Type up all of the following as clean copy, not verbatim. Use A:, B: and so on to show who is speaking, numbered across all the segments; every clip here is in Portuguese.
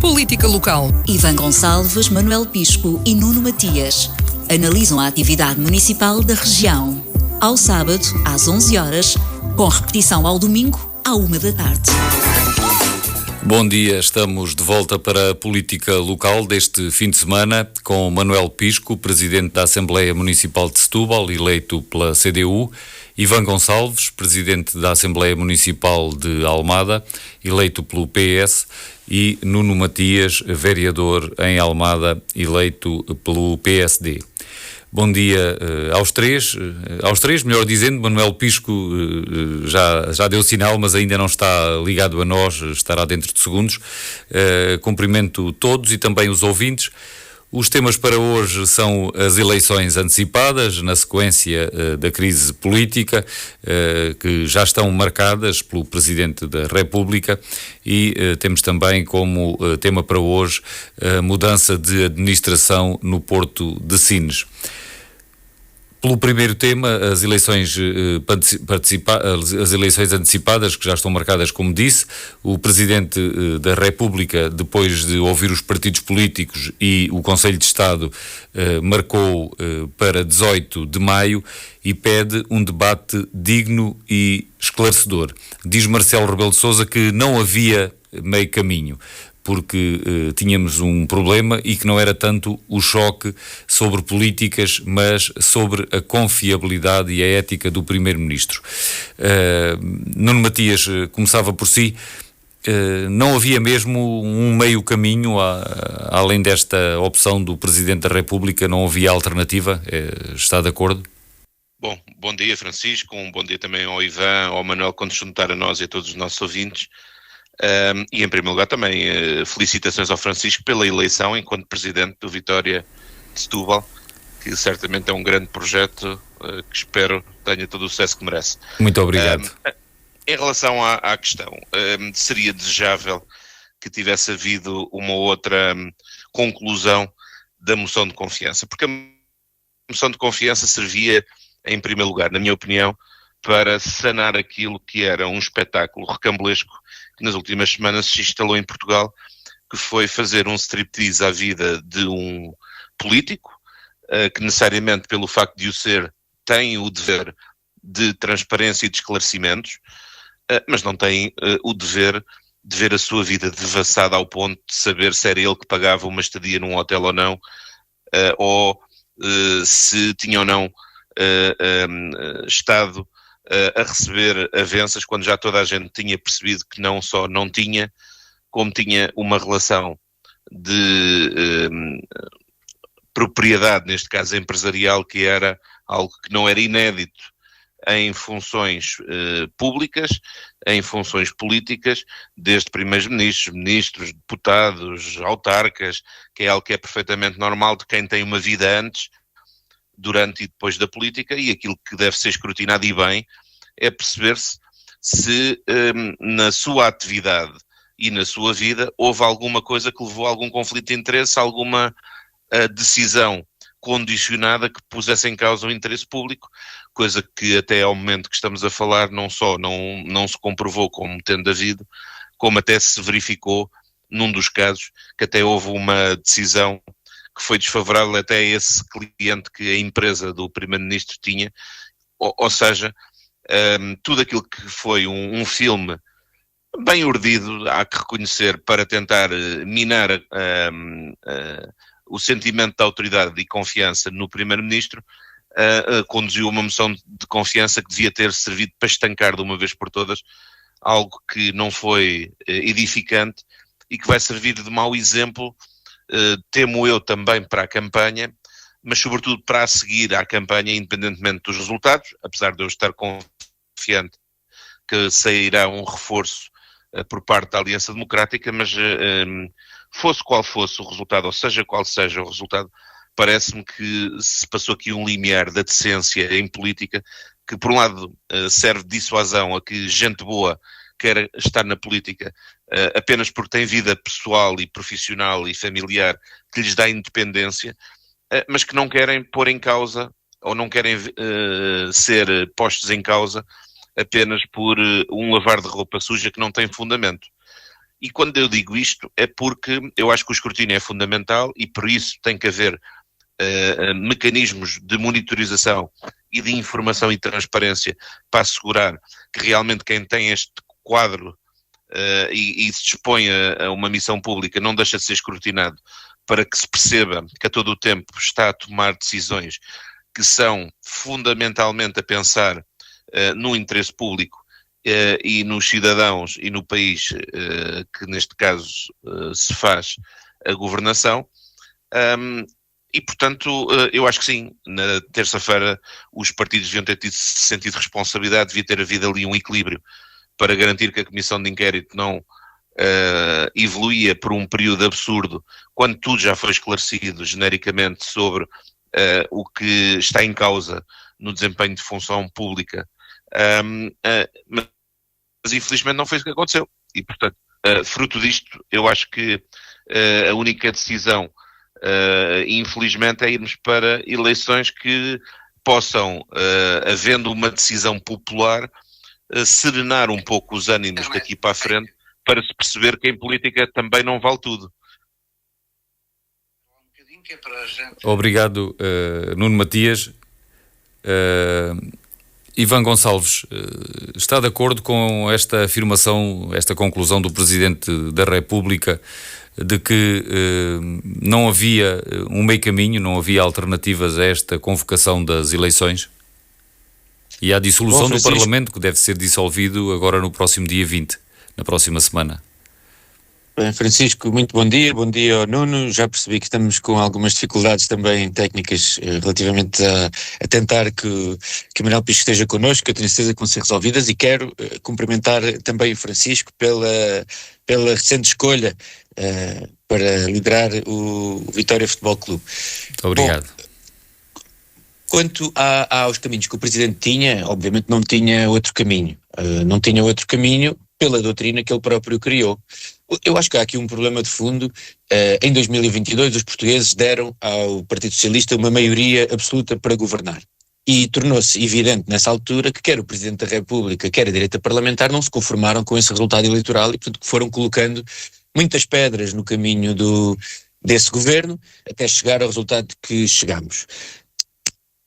A: Política local.
B: Ivan Gonçalves, Manuel Pisco e Nuno Matias analisam a atividade municipal da região. Ao sábado, às 11 horas, com repetição ao domingo, à 1 da tarde.
C: Bom dia, estamos de volta para a política local deste fim de semana com Manuel Pisco, Presidente da Assembleia Municipal de Setúbal, eleito pela CDU, Ivan Gonçalves, Presidente da Assembleia Municipal de Almada, eleito pelo PS, e Nuno Matias, vereador em Almada, eleito pelo PSD. Bom dia aos três, melhor dizendo. Manuel Pisco já deu sinal, mas ainda não está ligado a nós, estará dentro de segundos. Cumprimento todos e também os ouvintes. Os temas para hoje são as eleições antecipadas, na sequência da crise política, que já estão marcadas pelo Presidente da República, e temos também como tema para hoje a mudança de administração no Porto de Sines. Pelo primeiro tema, as eleições antecipadas, que já estão marcadas, como disse, o Presidente da República, depois de ouvir os partidos políticos e o Conselho de Estado, marcou para 18 de maio e pede um debate digno e esclarecedor. Diz Marcelo Rebelo de Sousa que não havia meio caminho, porque tínhamos um problema e que não era tanto o choque sobre políticas, mas sobre a confiabilidade e a ética do Primeiro-Ministro. Nuno Matias, começava por si. Não havia mesmo um meio caminho, além desta opção do Presidente da República, não havia alternativa? Está de acordo?
D: Bom dia, Francisco, bom dia também ao Ivan, ao Manuel, quando se juntar a nós e a todos os nossos ouvintes. E em primeiro lugar também felicitações ao Francisco pela eleição enquanto Presidente do Vitória de Setúbal, que certamente é um grande projeto que espero tenha todo o sucesso que merece.
C: Muito obrigado.
D: Em relação à questão, seria desejável que tivesse havido uma outra conclusão da moção de confiança, porque a moção de confiança servia, em primeiro lugar, na minha opinião, para sanar aquilo que era um espetáculo recambulesco que nas últimas semanas se instalou em Portugal, que foi fazer um striptease à vida de um político, que necessariamente, pelo facto de o ser, tem o dever de transparência e de esclarecimentos, mas não tem o dever de ver a sua vida devassada ao ponto de saber se era ele que pagava uma estadia num hotel ou não, ou se tinha ou não estado a receber avanças quando já toda a gente tinha percebido que não só não tinha, como tinha uma relação de propriedade, neste caso empresarial, que era algo que não era inédito em funções públicas, em funções políticas, desde primeiros-ministros, ministros, deputados, autarcas, que é algo que é perfeitamente normal de quem tem uma vida antes, durante e depois da política, e aquilo que deve ser escrutinado e bem é perceber-se se na sua atividade e na sua vida houve alguma coisa que levou a algum conflito de interesse, alguma decisão condicionada que pusesse em causa o interesse público, coisa que até ao momento que estamos a falar não só não se comprovou como tendo havido, como até se verificou num dos casos que até houve uma decisão que foi desfavorável até a esse cliente que a empresa do Primeiro-Ministro tinha, ou seja, tudo aquilo que foi um filme bem urdido, há que reconhecer, para tentar minar o sentimento de autoridade e confiança no Primeiro-Ministro, conduziu a uma moção de confiança que devia ter servido para estancar de uma vez por todas algo que não foi edificante e que vai servir de mau exemplo, temo eu também para a campanha, mas sobretudo para a seguir à campanha, independentemente dos resultados, apesar de eu estar confiante que sairá um reforço por parte da Aliança Democrática, mas fosse qual fosse o resultado, ou seja qual seja o resultado, parece-me que se passou aqui um limiar da decência em política, que por um lado serve de dissuasão a que gente boa quer estar na política apenas porque tem vida pessoal e profissional e familiar que lhes dá independência, mas que não querem pôr em causa ou não querem ser postos em causa apenas por um lavar de roupa suja que não tem fundamento. E quando eu digo isto é porque eu acho que o escrutínio é fundamental e por isso tem que haver mecanismos de monitorização e de informação e transparência para assegurar que realmente quem tem este quadro e se dispõe a uma missão pública não deixa de ser escrutinado, para que se perceba que a todo o tempo está a tomar decisões que são fundamentalmente a pensar no interesse público e nos cidadãos e no país que neste caso se faz a governação. E, portanto, eu acho que sim, na terça-feira os partidos deviam ter tido sentido de responsabilidade, devia ter havido ali um equilíbrio para garantir que a comissão de inquérito não evoluía por um período absurdo, quando tudo já foi esclarecido genericamente sobre o que está em causa no desempenho de função pública. Mas infelizmente não foi isso que aconteceu. E, portanto, fruto disto, eu acho que a única decisão infelizmente é irmos para eleições que possam, havendo uma decisão popular, serenar um pouco os ânimos daqui para a frente, para se perceber que em política também não vale tudo.
C: Obrigado, Nuno Matias. Ivan Gonçalves, está de acordo com esta afirmação, esta conclusão do Presidente da República de que não havia um meio caminho, não havia alternativas a esta convocação das eleições? E à dissolução do Parlamento, que deve ser dissolvido agora no próximo dia 20, na próxima semana.
A: Bem, Francisco, muito bom dia ao Nuno. Já percebi que estamos com algumas dificuldades também técnicas relativamente a tentar que o Manuel Pisco esteja connosco, que eu tenho certeza que vão ser resolvidas, e quero cumprimentar também o Francisco pela recente escolha para liderar o Vitória Futebol Clube.
C: Muito obrigado.
A: Bom, quanto aos caminhos que o Presidente tinha, obviamente não tinha outro caminho. Não tinha outro caminho pela doutrina que ele próprio criou. Eu acho que há aqui um problema de fundo. Em 2022 os portugueses deram ao Partido Socialista uma maioria absoluta para governar. E tornou-se evidente nessa altura que quer o Presidente da República, quer a direita parlamentar não se conformaram com esse resultado eleitoral e, portanto, foram colocando muitas pedras no caminho desse governo até chegar ao resultado que chegamos.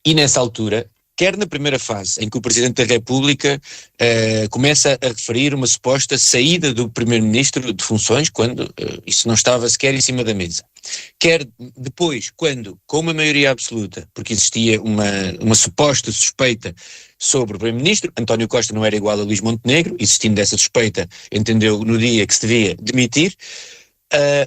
A: E nessa altura, quer na primeira fase, em que o Presidente da República começa a referir uma suposta saída do Primeiro-Ministro de funções, quando isso não estava sequer em cima da mesa. Quer depois, quando, com uma maioria absoluta, porque existia uma suposta suspeita sobre o Primeiro-Ministro, António Costa não era igual a Luís Montenegro, existindo essa suspeita, entendeu no dia que se devia demitir.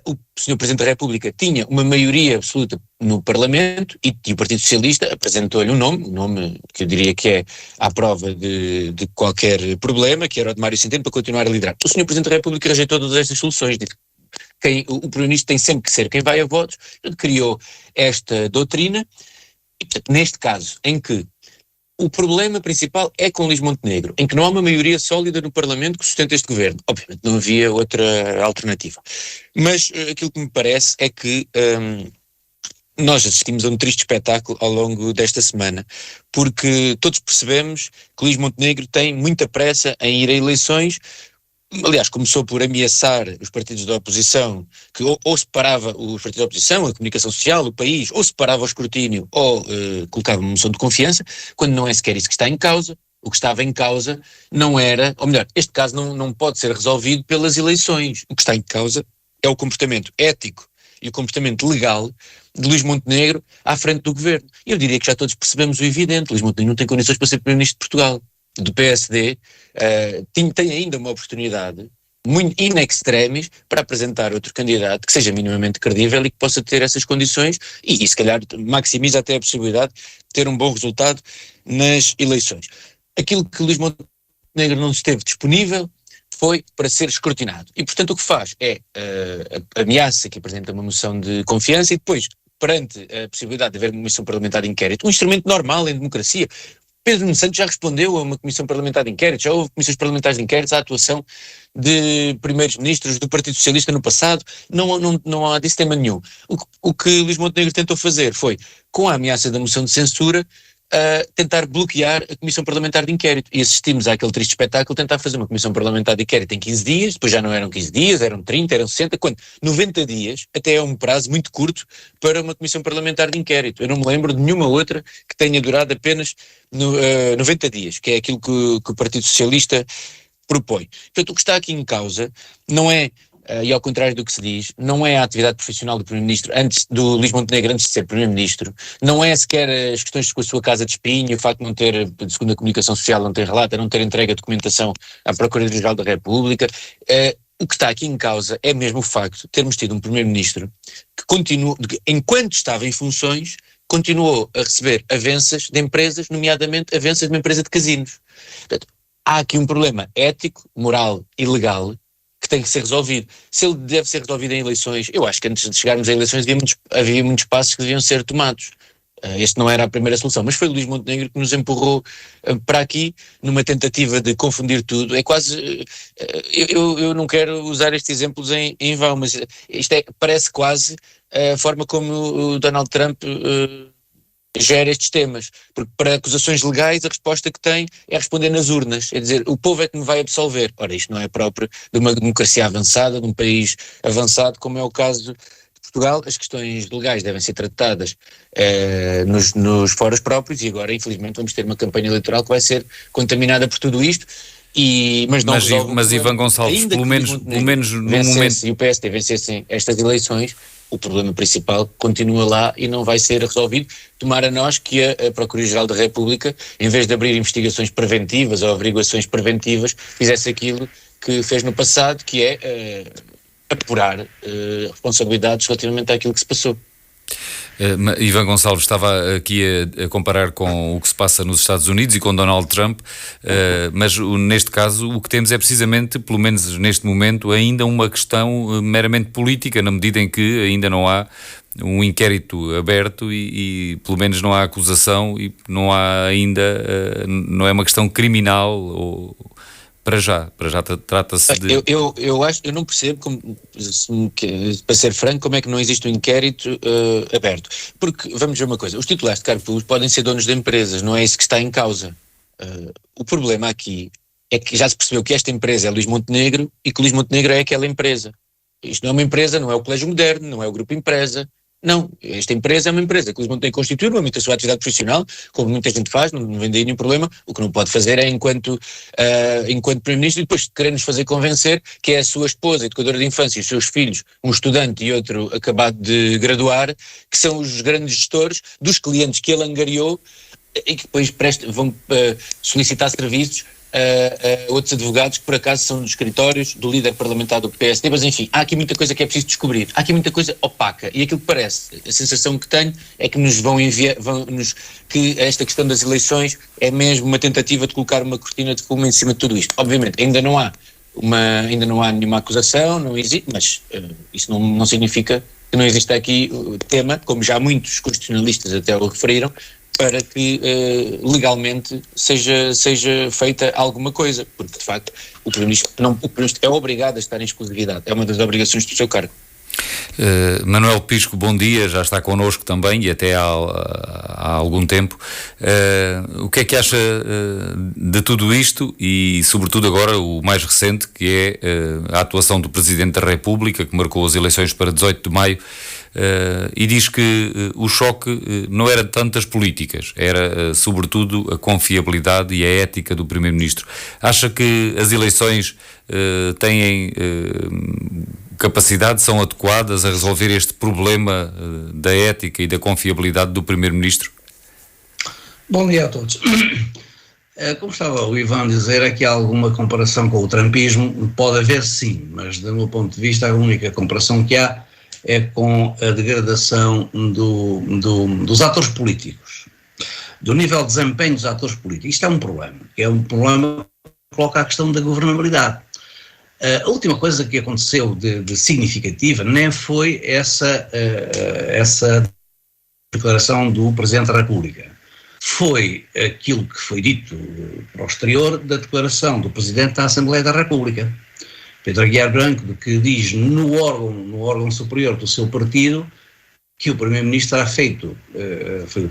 A: O Sr. Presidente da República tinha uma maioria absoluta no Parlamento e o Partido Socialista apresentou-lhe um nome que eu diria que é à prova de qualquer problema, que era o de Mário Centeno, para continuar a liderar. O Sr. Presidente da República rejeitou todas estas soluções, disse que o Primeiro-Ministro tem sempre que ser quem vai a votos, criou esta doutrina e, portanto, neste caso, em que o problema principal é com Luís Montenegro, em que não há uma maioria sólida no Parlamento que sustente este governo. Obviamente não havia outra alternativa. Mas aquilo que me parece é que nós assistimos a um triste espetáculo ao longo desta semana, porque todos percebemos que Luís Montenegro tem muita pressa em ir a eleições. Aliás, começou por ameaçar os partidos da oposição, que ou separava os partidos da oposição, a comunicação social, o país, ou separava o escrutínio, ou colocava uma moção de confiança, quando não é sequer isso que está em causa. O que estava em causa não era, ou melhor, este caso não pode ser resolvido pelas eleições. O que está em causa é o comportamento ético e o comportamento legal de Luís Montenegro à frente do governo. E eu diria que já todos percebemos o evidente: Luís Montenegro não tem condições para ser Primeiro-Ministro de Portugal. Do PSD, tem ainda uma oportunidade, muito in extremis, para apresentar outro candidato que seja minimamente credível e que possa ter essas condições e se calhar maximiza até a possibilidade de ter um bom resultado nas eleições. Aquilo que Luís Montenegro não esteve disponível foi para ser escrutinado. E, portanto, o que faz é a ameaça que apresenta uma moção de confiança e depois, perante a possibilidade de haver uma comissão parlamentar de inquérito, um instrumento normal em democracia. Pedro Nuno Santos já respondeu a uma comissão parlamentar de inquérito, já houve comissões parlamentares de inquérito à atuação de primeiros ministros do Partido Socialista no passado, não há disso tema nenhum. O que Luís Montenegro tentou fazer foi, com a ameaça da moção de censura, tentar bloquear a Comissão Parlamentar de Inquérito. E assistimos àquele triste espetáculo de tentar fazer uma Comissão Parlamentar de Inquérito em 15 dias, depois já não eram 15 dias, eram 30, eram 60, quando 90 dias até é um prazo muito curto para uma Comissão Parlamentar de Inquérito. Eu não me lembro de nenhuma outra que tenha durado apenas 90 dias, que é aquilo que o Partido Socialista propõe. Portanto, o que está aqui em causa não é, e ao contrário do que se diz, não é a atividade profissional do Primeiro-Ministro, do Luís Montenegro antes de ser Primeiro-Ministro, não é sequer as questões com a sua casa de espinho, o facto de não ter, segundo a comunicação social, não ter relato, não ter entregue a documentação à Procuradoria-Geral da República. O que está aqui em causa é mesmo o facto de termos tido um Primeiro-Ministro que enquanto estava em funções, continuou a receber avanças de empresas, nomeadamente avanças de uma empresa de casinos. Portanto, há aqui um problema ético, moral e legal que tem que ser resolvido. Se ele deve ser resolvido em eleições, eu acho que antes de chegarmos a eleições havia muitos passos que deviam ser tomados. Este não era a primeira solução, mas foi o Luís Montenegro que nos empurrou para aqui numa tentativa de confundir tudo. É quase, eu não quero usar estes exemplos em vão, mas isto parece quase a forma como o Donald Trump gera estes temas, porque para acusações legais a resposta que tem é responder nas urnas, é dizer, o povo é que me vai absolver. Ora, isto não é próprio de uma democracia avançada, de um país avançado como é o caso de Portugal. As questões legais devem ser tratadas nos fóruns próprios e agora, infelizmente, vamos ter uma campanha eleitoral que vai ser contaminada por tudo isto. Mas
C: Ivan Gonçalves, pelo menos no momento...
A: E o PSD vencessem estas eleições, o problema principal continua lá e não vai ser resolvido. Tomara nós que a Procuradoria-Geral da República, em vez de abrir investigações preventivas ou averiguações preventivas, fizesse aquilo que fez no passado, que é apurar responsabilidades relativamente àquilo que se passou.
C: Ivan Gonçalves estava aqui a comparar com o que se passa nos Estados Unidos e com Donald Trump, mas neste caso o que temos é precisamente, pelo menos neste momento, ainda uma questão meramente política, na medida em que ainda não há um inquérito aberto e pelo menos não há acusação e não há ainda, não é uma questão criminal para já trata-se de...
A: Eu não percebo, para ser franco, como é que não existe um inquérito aberto. Porque, vamos ver uma coisa, os titulares de cargos públicos podem ser donos de empresas, não é isso que está em causa. O problema aqui é que já se percebeu que esta empresa é Luís Montenegro e que Luís Montenegro é aquela empresa. Isto não é uma empresa, não é o Colégio Moderno, não é o Grupo Empresa. Não, esta empresa é uma empresa que Luís Montenegro constituiu no âmbito da sua atividade profissional, como muita gente faz, não vem daí nenhum problema. O que não pode fazer é, enquanto Primeiro-Ministro, e depois querer-nos fazer convencer que é a sua esposa, educadora de infância, e os seus filhos, um estudante e outro acabado de graduar, que são os grandes gestores dos clientes que ele angariou e que depois vão solicitar serviços a outros advogados que por acaso são dos escritórios do líder parlamentar do PSD, mas enfim, há aqui muita coisa que é preciso descobrir, há aqui muita coisa opaca e aquilo que parece, a sensação que tenho é que nos vão enviar, que esta questão das eleições é mesmo uma tentativa de colocar uma cortina de fumo em cima de tudo isto. Obviamente ainda não há nenhuma acusação, não existe, mas isso não significa que não exista aqui tema, como já muitos constitucionalistas até o referiram, para que legalmente seja feita alguma coisa, porque de facto o Primeiro-Ministro é obrigado a estar em exclusividade, é uma das obrigações do seu cargo.
C: Manuel Pisco, bom dia, já está connosco também e até há algum tempo. O que é que acha de tudo isto e sobretudo agora o mais recente, que é a atuação do Presidente da República, que marcou as eleições para 18 de maio, e diz que o choque não era tanto as políticas, era sobretudo a confiabilidade e a ética do Primeiro-Ministro. Acha que as eleições têm capacidade, são adequadas a resolver este problema da ética e da confiabilidade do Primeiro-Ministro?
E: Bom dia a todos. Como estava o Ivan a dizer, aqui há alguma comparação com o trumpismo, pode haver sim, mas do meu ponto de vista a única comparação que há é com a degradação dos atores políticos, do nível de desempenho dos atores políticos. Isto é um problema que coloca a questão da governabilidade. A última coisa que aconteceu de significativa nem foi essa declaração do Presidente da República. Foi aquilo que foi dito para o exterior da declaração do Presidente da Assembleia da República, Pedro Aguiar Branco, que diz no órgão superior do seu partido que o Primeiro-Ministro terá feito,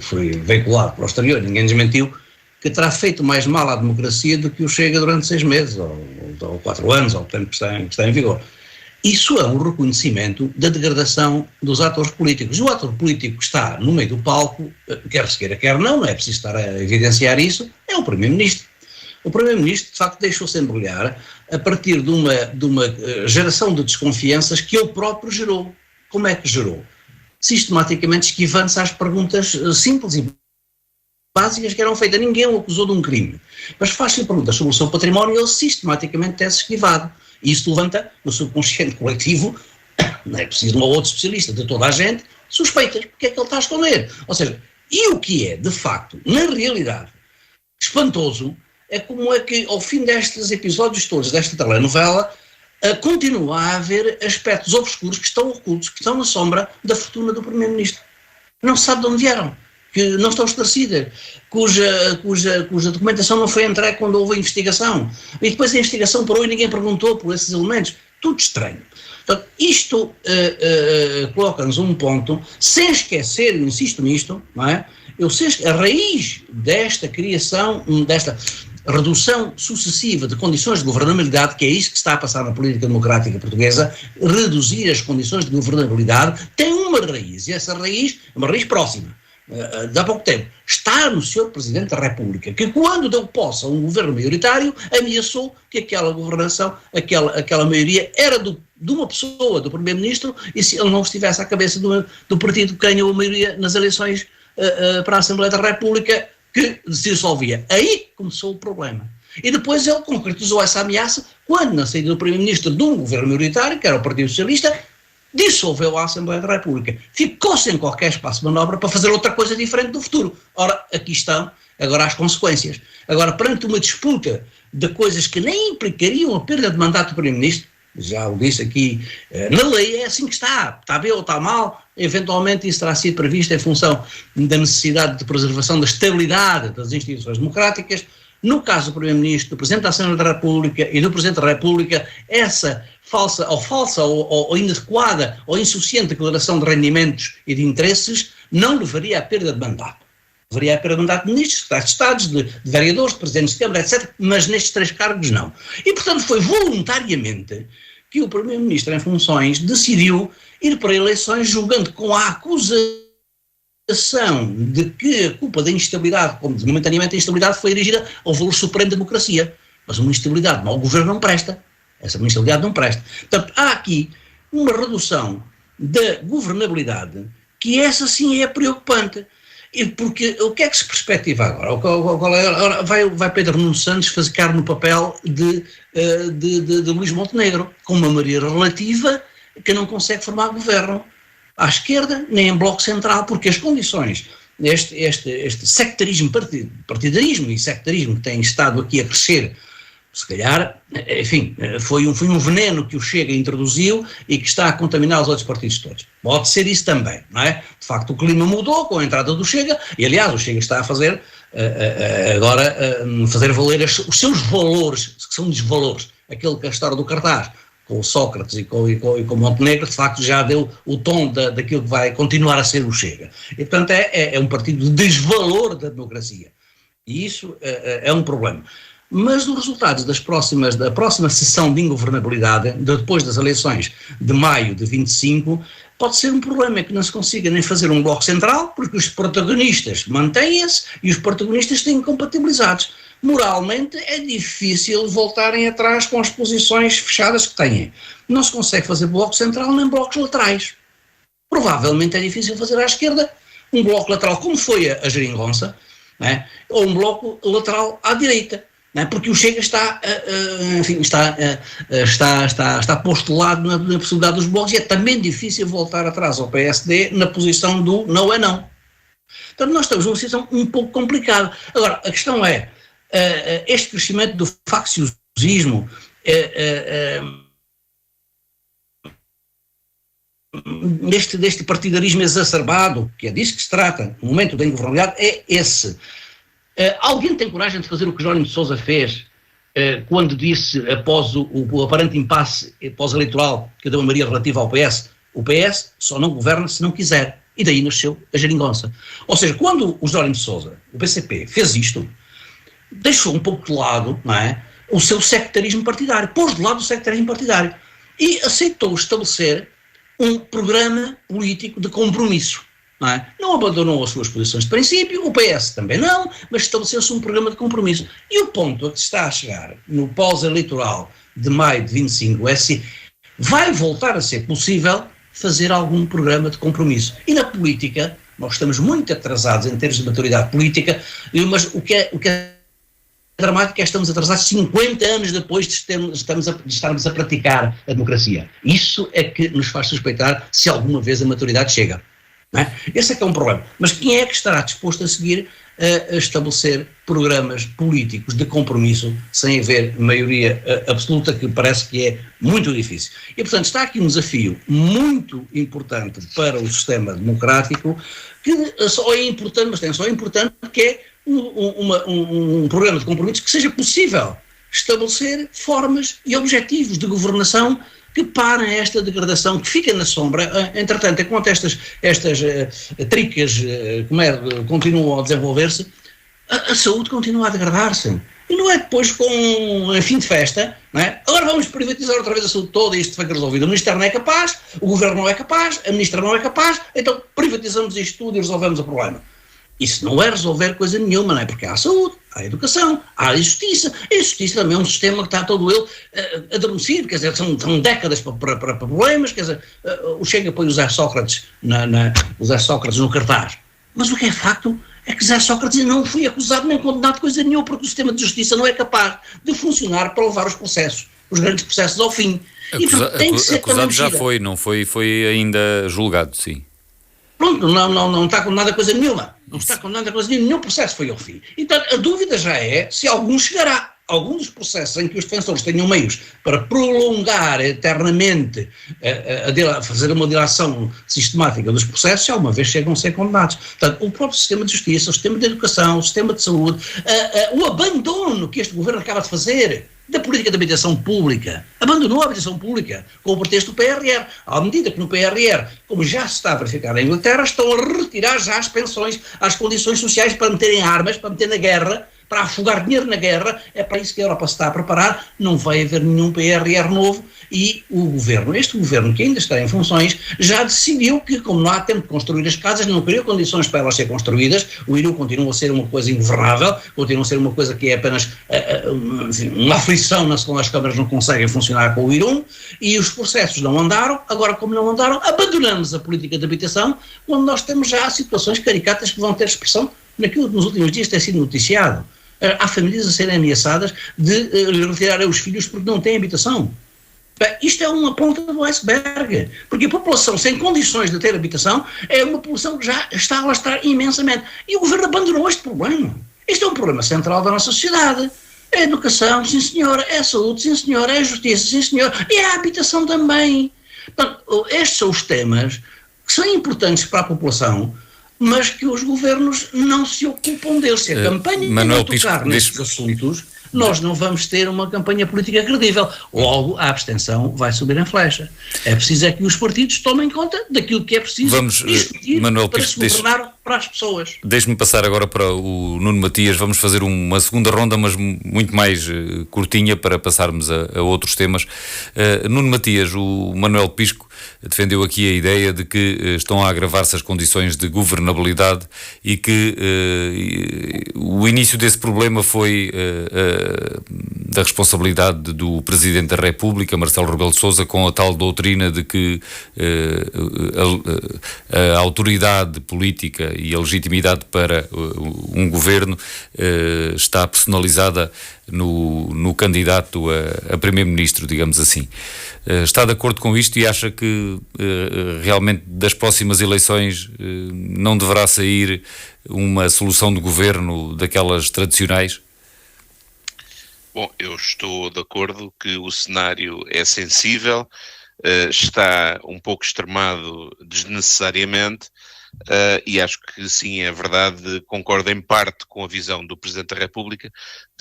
E: foi veiculado para o exterior, ninguém desmentiu, que terá feito mais mal à democracia do que o Chega durante 6 meses, ou 4 anos, ou o tempo que está em vigor. Isso é um reconhecimento da degradação dos atores políticos. O ator político que está no meio do palco, quer se queira, quer não é preciso estar a evidenciar isso, é o Primeiro-Ministro. O Primeiro-Ministro, de facto, deixou-se embrulhar a partir de uma geração de desconfianças que ele próprio gerou. Como é que gerou? Sistematicamente esquivando-se às perguntas simples e básicas que eram feitas. Ninguém o acusou de um crime. Mas faz-lhe perguntas sobre o seu património e ele sistematicamente tem-se esquivado. E isso levanta no subconsciente coletivo, não é preciso um ou outro especialista, de toda a gente, suspeitas. Porque é que ele está a esconder? Ou seja, e o que é, de facto, na realidade, espantoso, é como é que, ao fim destes episódios todos, desta telenovela, continua a haver aspectos obscuros que estão ocultos, que estão na sombra da fortuna do Primeiro-Ministro. Não se sabe de onde vieram, que não estão esclarecidas, cuja documentação não foi entregue quando houve a investigação. E depois a investigação parou e ninguém perguntou por esses elementos. Tudo estranho. Portanto, isto coloca-nos a um ponto, sem esquecer, eu insisto nisto, não é? A raiz desta criação, desta redução sucessiva de condições de governabilidade, que é isso que está a passar na política democrática portuguesa, reduzir as condições de governabilidade, tem uma raiz, e essa raiz é uma raiz próxima, de há pouco tempo. Está no Sr. Presidente da República, que quando deu posse a um governo maioritário, ameaçou que aquela governação, aquela maioria era de uma pessoa, do Primeiro-Ministro, e se ele não estivesse à cabeça do partido que ganhou a maioria nas eleições para a Assembleia da República, que se dissolvia. Aí começou o problema. E depois ele concretizou essa ameaça quando, na saída do Primeiro-Ministro de um governo maioritário, que era o Partido Socialista, dissolveu a Assembleia da República. Ficou sem qualquer espaço de manobra para fazer outra coisa diferente do futuro. Ora, aqui estão agora as consequências. Agora, perante uma disputa de coisas que nem implicariam a perda de mandato do Primeiro-Ministro, já o disse aqui, na lei é assim que está bem ou está mal, eventualmente isso terá sido previsto em função da necessidade de preservação da estabilidade das instituições democráticas. No caso do Primeiro-Ministro, do Presidente da Assembleia da República e do Presidente da República, essa falsa ou inadequada ou insuficiente declaração de rendimentos e de interesses não levaria à perda de mandato. Levaria à perda de mandato de ministros, secretários de Estados, de vereadores, de presidentes de Câmara, etc., mas nestes 3 cargos não. E, portanto, foi voluntariamente que o Primeiro-Ministro em funções decidiu ir para eleições julgando com a acusação de que a culpa da instabilidade, como momentaneamente a instabilidade foi dirigida ao valor supremo da democracia. Mas uma instabilidade, mau governo não presta. Essa instabilidade não presta. Portanto, há aqui uma redução da governabilidade que essa sim é preocupante. E porque o que é que se perspectiva agora? Vai Pedro Nuno Santos fazer carne no papel de Luís Montenegro, com uma maioria relativa que não consegue formar governo à esquerda nem em bloco central, porque as condições, este sectarismo, partidarismo e sectarismo que tem estado aqui a crescer, se calhar, enfim, foi um veneno que o Chega introduziu e que está a contaminar os outros partidos todos. Pode ser isso também, não é? De facto, o clima mudou com a entrada do Chega e, aliás, o Chega está a fazer fazer valer os seus valores, que são desvalores. Aquele que a história do cartaz, com o Sócrates e com Montenegro, de facto já deu o tom daquilo que vai continuar a ser o Chega. E, portanto, é um partido de desvalor da democracia. E isso é um problema. Mas os resultados da próxima sessão de ingovernabilidade, depois das eleições de maio de 25, pode ser um problema, é que não se consiga nem fazer um bloco central, porque os protagonistas mantêm-se e os protagonistas têm incompatibilizados. Moralmente é difícil voltarem atrás com as posições fechadas que têm. Não se consegue fazer bloco central nem blocos laterais. Provavelmente é difícil fazer à esquerda um bloco lateral, como foi a Geringonça, né? Ou um bloco lateral à direita. Porque o Chega está postulado na possibilidade dos blocos e é também difícil voltar atrás ao PSD na posição do não é não. Então nós estamos numa situação um pouco complicada. Agora, a questão é, este crescimento do facciosismo, deste partidarismo exacerbado, que é disso que se trata, no momento da ingovernabilidade, é esse. Alguém tem coragem de fazer o que Jerónimo de Sousa fez quando disse, após o aparente impasse pós-eleitoral que deu a maioria relativa ao PS, o PS só não governa se não quiser. E daí nasceu a geringonça. Ou seja, quando o Jerónimo de Sousa, o PCP, fez isto, deixou um pouco de lado, não é, o seu sectarismo partidário, pôs de lado o sectarismo partidário e aceitou estabelecer um programa político de compromisso. Não abandonou as suas posições de princípio, o PS também não, mas estabeleceu-se um programa de compromisso. E o ponto a que se está a chegar no pós-eleitoral de maio de 25 é se vai voltar a ser possível fazer algum programa de compromisso. E na política, nós estamos muito atrasados em termos de maturidade política, mas o que é dramático é que estamos atrasados 50 anos depois de estarmos a praticar a democracia. Isso é que nos faz suspeitar se alguma vez a maturidade chega. Não é? Esse é que é um problema. Mas quem é que estará disposto a seguir a estabelecer programas políticos de compromisso sem haver maioria absoluta, que parece que é muito difícil. E, portanto, está aqui um desafio muito importante para o sistema democrático, que só é importante, mas tem só é importante que é um programa de compromisso que seja possível estabelecer formas e objetivos de governação que parem esta degradação, que fica na sombra. Entretanto, enquanto estas tricas continuam a desenvolver-se, a saúde continua a degradar-se. E não é depois com fim de festa, não é? Agora vamos privatizar outra vez a saúde toda e isto foi resolvido. O Ministério não é capaz, o Governo não é capaz, a Ministra não é capaz, então privatizamos isto tudo e resolvemos o problema. Isso não é resolver coisa nenhuma, não é? Porque há a saúde, há a educação, há a justiça. A justiça também é um sistema que está todo ele adormecido, quer dizer, são décadas para problemas, quer dizer, o Chega põe o Zé Sócrates no cartaz. Mas o que é facto é que Zé Sócrates não foi acusado nem condenado de coisa nenhuma, porque o sistema de justiça não é capaz de funcionar para levar os grandes processos ao fim.
C: Acusado já foi, não foi ainda julgado, sim.
E: Pronto, não está condenado a coisa nenhuma. Não está condenado a coisa nenhuma, nenhum processo foi ao fim. Então, a dúvida já é se algum chegará. Algum dos processos em que os defensores tenham meios para prolongar eternamente, fazer uma dilação sistemática dos processos, se alguma vez chegam a ser condenados. Portanto, o próprio sistema de justiça, o sistema de educação, o sistema de saúde, o abandono que este governo acaba de fazer da política de habitação pública, abandonou a habitação pública com o pretexto do PRR, à medida que no PRR, como já se está a verificar na Inglaterra, estão a retirar já as pensões, as condições sociais para meterem armas, para meter na guerra, para afogar dinheiro na guerra. É para isso que a Europa se está a preparar. Não vai haver nenhum PRR novo e este governo que ainda está em funções, já decidiu que, como não há tempo de construir as casas, não criou condições para elas serem construídas. O IRU continua a ser uma coisa ingovernável, continua a ser uma coisa que é apenas uma aflição quando as câmaras não conseguem funcionar com o IRU, e os processos não andaram. Agora, como não andaram, abandonamos a política de habitação, quando nós temos já situações caricatas que vão ter expressão naquilo que nos últimos dias tem sido noticiado. Há famílias a serem ameaçadas de retirarem os filhos porque não têm habitação. Isto é uma ponta do iceberg, porque a população sem condições de ter habitação é uma população que já está a alastrar imensamente. E o governo abandonou este problema. Este é um problema central da nossa sociedade. É a educação, sim senhora, é a saúde, sim senhora, é a justiça, sim senhora, e é a habitação também. Portanto, estes são os temas que são importantes para a população, mas que os governos não se ocupam deles. Se a campanha não tocar nestes assuntos, nós não vamos ter uma campanha política credível. Logo, a abstenção vai subir em flecha. É preciso que os partidos tomem conta daquilo que é preciso discutir para se governar para as pessoas.
C: Deixe-me passar agora para o Nuno Matias. Vamos fazer uma segunda ronda, mas muito mais curtinha, para passarmos a outros temas. Nuno Matias, o Manuel Pisco defendeu aqui a ideia de que estão a agravar-se as condições de governabilidade e que o início desse problema foi da responsabilidade do Presidente da República, Marcelo Rebelo de Sousa, com a tal doutrina de que a autoridade política e a legitimidade para um governo está personalizada no candidato a primeiro-ministro, digamos assim. Está de acordo com isto e acha que realmente das próximas eleições não deverá sair uma solução de governo daquelas tradicionais?
D: Bom, eu estou de acordo que o cenário é sensível, está um pouco extremado desnecessariamente, e acho que sim, é verdade, concordo em parte com a visão do Presidente da República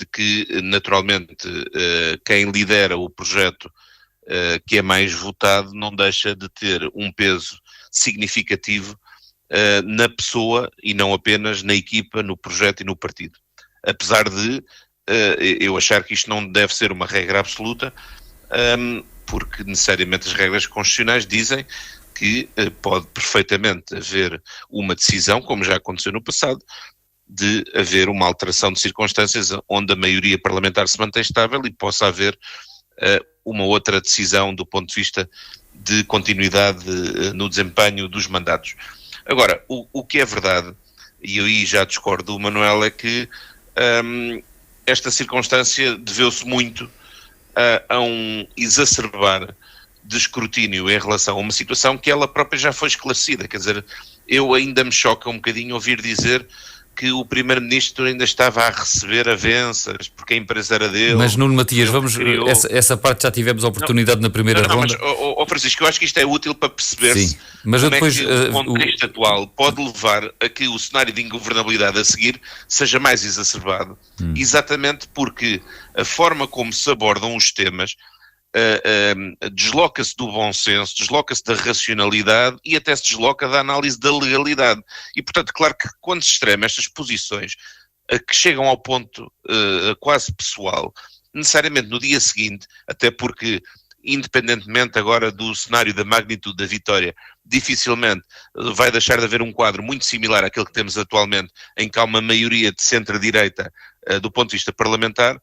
D: de que, naturalmente, quem lidera o projeto que é mais votado não deixa de ter um peso significativo na pessoa e não apenas na equipa, no projeto e no partido. Apesar de eu achar que isto não deve ser uma regra absoluta, porque necessariamente as regras constitucionais dizem que pode perfeitamente haver uma decisão, como já aconteceu no passado, de haver uma alteração de circunstâncias onde a maioria parlamentar se mantém estável e possa haver uma outra decisão do ponto de vista de continuidade no desempenho dos mandatos. Agora, o que é verdade, e eu aí já discordo do Manuel, é que esta circunstância deveu-se muito a um exacerbar de escrutínio em relação a uma situação que ela própria já foi esclarecida. Quer dizer, eu ainda me choca um bocadinho ouvir dizer que o Primeiro-Ministro ainda estava a receber avanças porque a empresa era dele.
C: Mas Nuno Matias, essa parte já tivemos a oportunidade na primeira ronda.
D: Mas, Francisco, eu acho que isto é útil para perceber-se
C: mas
D: como
C: depois,
D: é que o contexto atual pode levar a que o cenário de ingovernabilidade a seguir seja mais exacerbado, exatamente porque a forma como se abordam os temas desloca-se do bom senso, desloca-se da racionalidade e até se desloca da análise da legalidade. E, portanto, claro que quando se extrema estas posições que chegam ao ponto quase pessoal, necessariamente no dia seguinte, até porque, independentemente agora do cenário da magnitude da vitória, dificilmente vai deixar de haver um quadro muito similar àquele que temos atualmente, em que há uma maioria de centro-direita do ponto de vista parlamentar,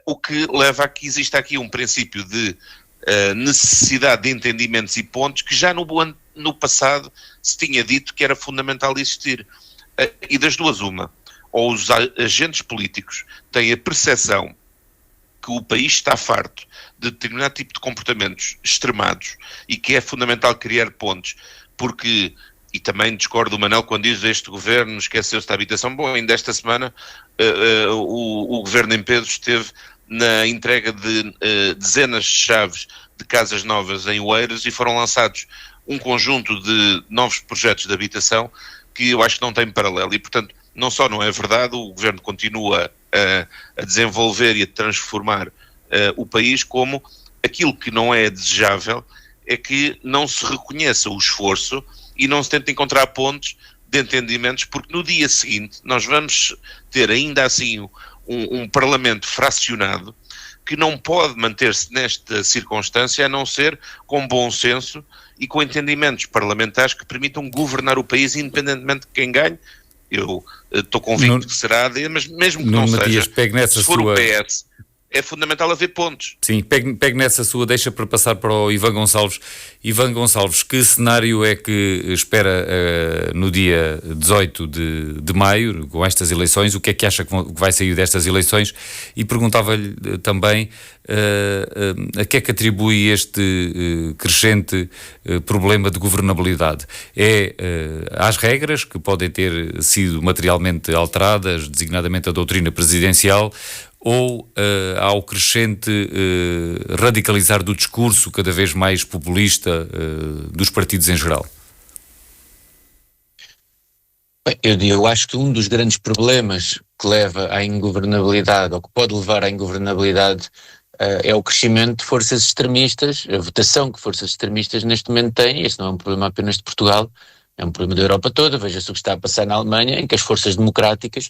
D: o que leva a que exista aqui um princípio de necessidade de entendimentos e pontos que já no passado se tinha dito que era fundamental existir. E das duas uma, ou os agentes políticos têm a percepção que o país está farto de determinado tipo de comportamentos extremados e que é fundamental criar pontos, porque... E também discordo do Manel quando diz este governo esqueceu-se da habitação. Bom, ainda esta semana o governo em Pedro esteve na entrega de dezenas de chaves de casas novas em Oeiras e foram lançados um conjunto de novos projetos de habitação que eu acho que não tem paralelo. E, portanto, não só não é verdade, o governo continua a desenvolver e a transformar o país, como aquilo que não é desejável é que não se reconheça o esforço e não se tenta encontrar pontos de entendimentos, porque no dia seguinte nós vamos ter ainda assim um Parlamento fracionado que não pode manter-se nesta circunstância a não ser com bom senso e com entendimentos parlamentares que permitam governar o país independentemente de quem ganhe. Eu estou convicto que será AD, mas mesmo que não seja, se for o PS, é fundamental haver pontos.
C: Sim, pegue nessa sua, deixa para passar para o Ivan Gonçalves. Ivan Gonçalves, que cenário é que espera no dia 18 de maio, com estas eleições? O que é que acha que vai sair destas eleições? E perguntava-lhe também a que é que atribui este crescente problema de governabilidade? É às regras que podem ter sido materialmente alteradas, designadamente a doutrina presidencial, ou ao crescente radicalizar do discurso cada vez mais populista dos partidos em geral?
A: Bem, eu acho que um dos grandes problemas que leva à ingovernabilidade, ou que pode levar à ingovernabilidade, é o crescimento de forças extremistas, a votação que forças extremistas neste momento têm. Este não é um problema apenas de Portugal, é um problema da Europa toda. Veja-se o que está a passar na Alemanha, em que as forças democráticas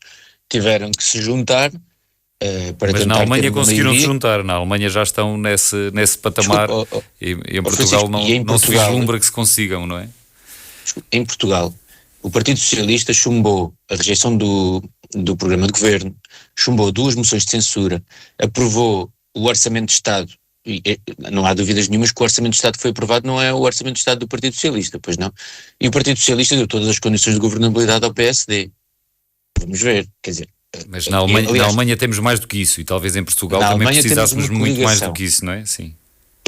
A: tiveram que se juntar.
C: Mas na Alemanha conseguiram se juntar, na Alemanha já estão nesse patamar. E em Portugal não se vislumbra que se consigam, não é?
A: Em Portugal, o Partido Socialista chumbou a rejeição do programa de governo, chumbou 2 moções de censura, aprovou o Orçamento de Estado, e não há dúvidas nenhumas que o Orçamento de Estado que foi aprovado não é o Orçamento de Estado do Partido Socialista, pois não? E o Partido Socialista deu todas as condições de governabilidade ao PSD. Vamos ver, quer dizer...
C: Mas na Alemanha temos mais do que isso, e talvez em Portugal também precisássemos muito mais do que isso, não é? Sim.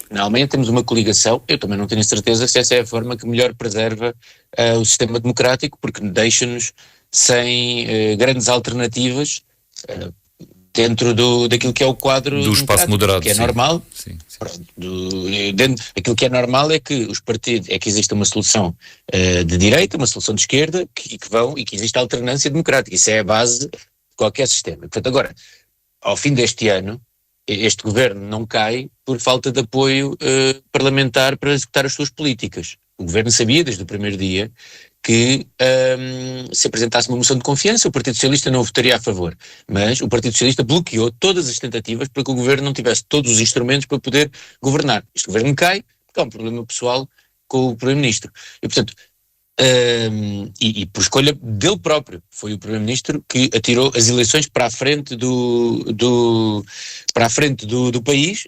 A: Na Alemanha temos uma coligação. Eu também não tenho certeza se essa é a forma que melhor preserva o sistema democrático, porque deixa-nos sem grandes alternativas dentro daquilo que é o quadro
C: do espaço moderado,
A: que é normal.
C: Sim.
A: Pronto, aquilo que é normal é que os partidos, é que existe uma solução de direita, uma solução de esquerda, que vão, e que existe alternância democrática. Isso é a base de qualquer sistema. Portanto, agora, ao fim deste ano, este governo não cai por falta de apoio parlamentar para executar as suas políticas. O governo sabia desde o primeiro dia que se apresentasse uma moção de confiança, o Partido Socialista não votaria a favor, mas o Partido Socialista bloqueou todas as tentativas para que o governo não tivesse todos os instrumentos para poder governar. Este governo cai porque há um problema pessoal com o Primeiro-Ministro. E, portanto, e por escolha dele próprio, foi o Primeiro-Ministro que atirou as eleições para a frente do país,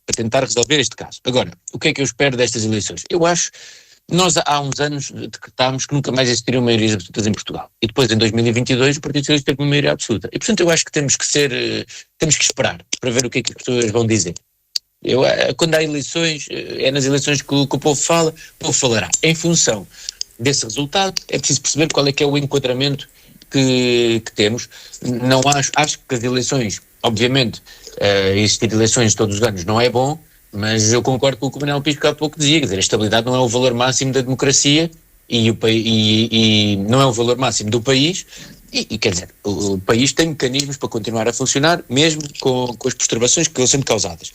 A: para tentar resolver este caso. Agora, o que é que eu espero destas eleições? Eu acho, nós há uns anos decretámos que nunca mais existiriam maiorias absolutas em Portugal. E depois, em 2022, o Partido Socialista teve uma maioria absoluta. E, portanto, eu acho que temos que esperar para ver o que é que as pessoas vão dizer. Quando há eleições, é nas eleições que o povo fala, o povo falará. Em função desse resultado, é preciso perceber qual é que é o enquadramento que temos. Não acho que as eleições, obviamente, existir eleições todos os anos não é bom, mas eu concordo com o que o Manuel Pisco há pouco dizia, quer dizer, a estabilidade não é o valor máximo da democracia e não é o valor máximo do país, e quer dizer, o país tem mecanismos para continuar a funcionar, mesmo com as perturbações que são sempre causadas.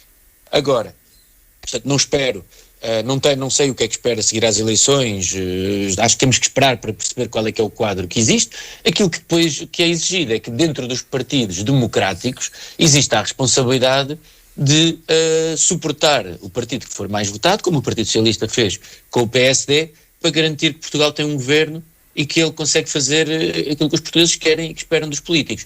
A: Agora, portanto, não espero, não sei o que é que espera seguir às eleições, acho que temos que esperar para perceber qual é que é o quadro que existe. Aquilo que depois que é exigido é que dentro dos partidos democráticos exista a responsabilidade de suportar o partido que for mais votado, como o Partido Socialista fez com o PSD, para garantir que Portugal tem um governo e que ele consegue fazer aquilo que os portugueses querem e que esperam dos políticos.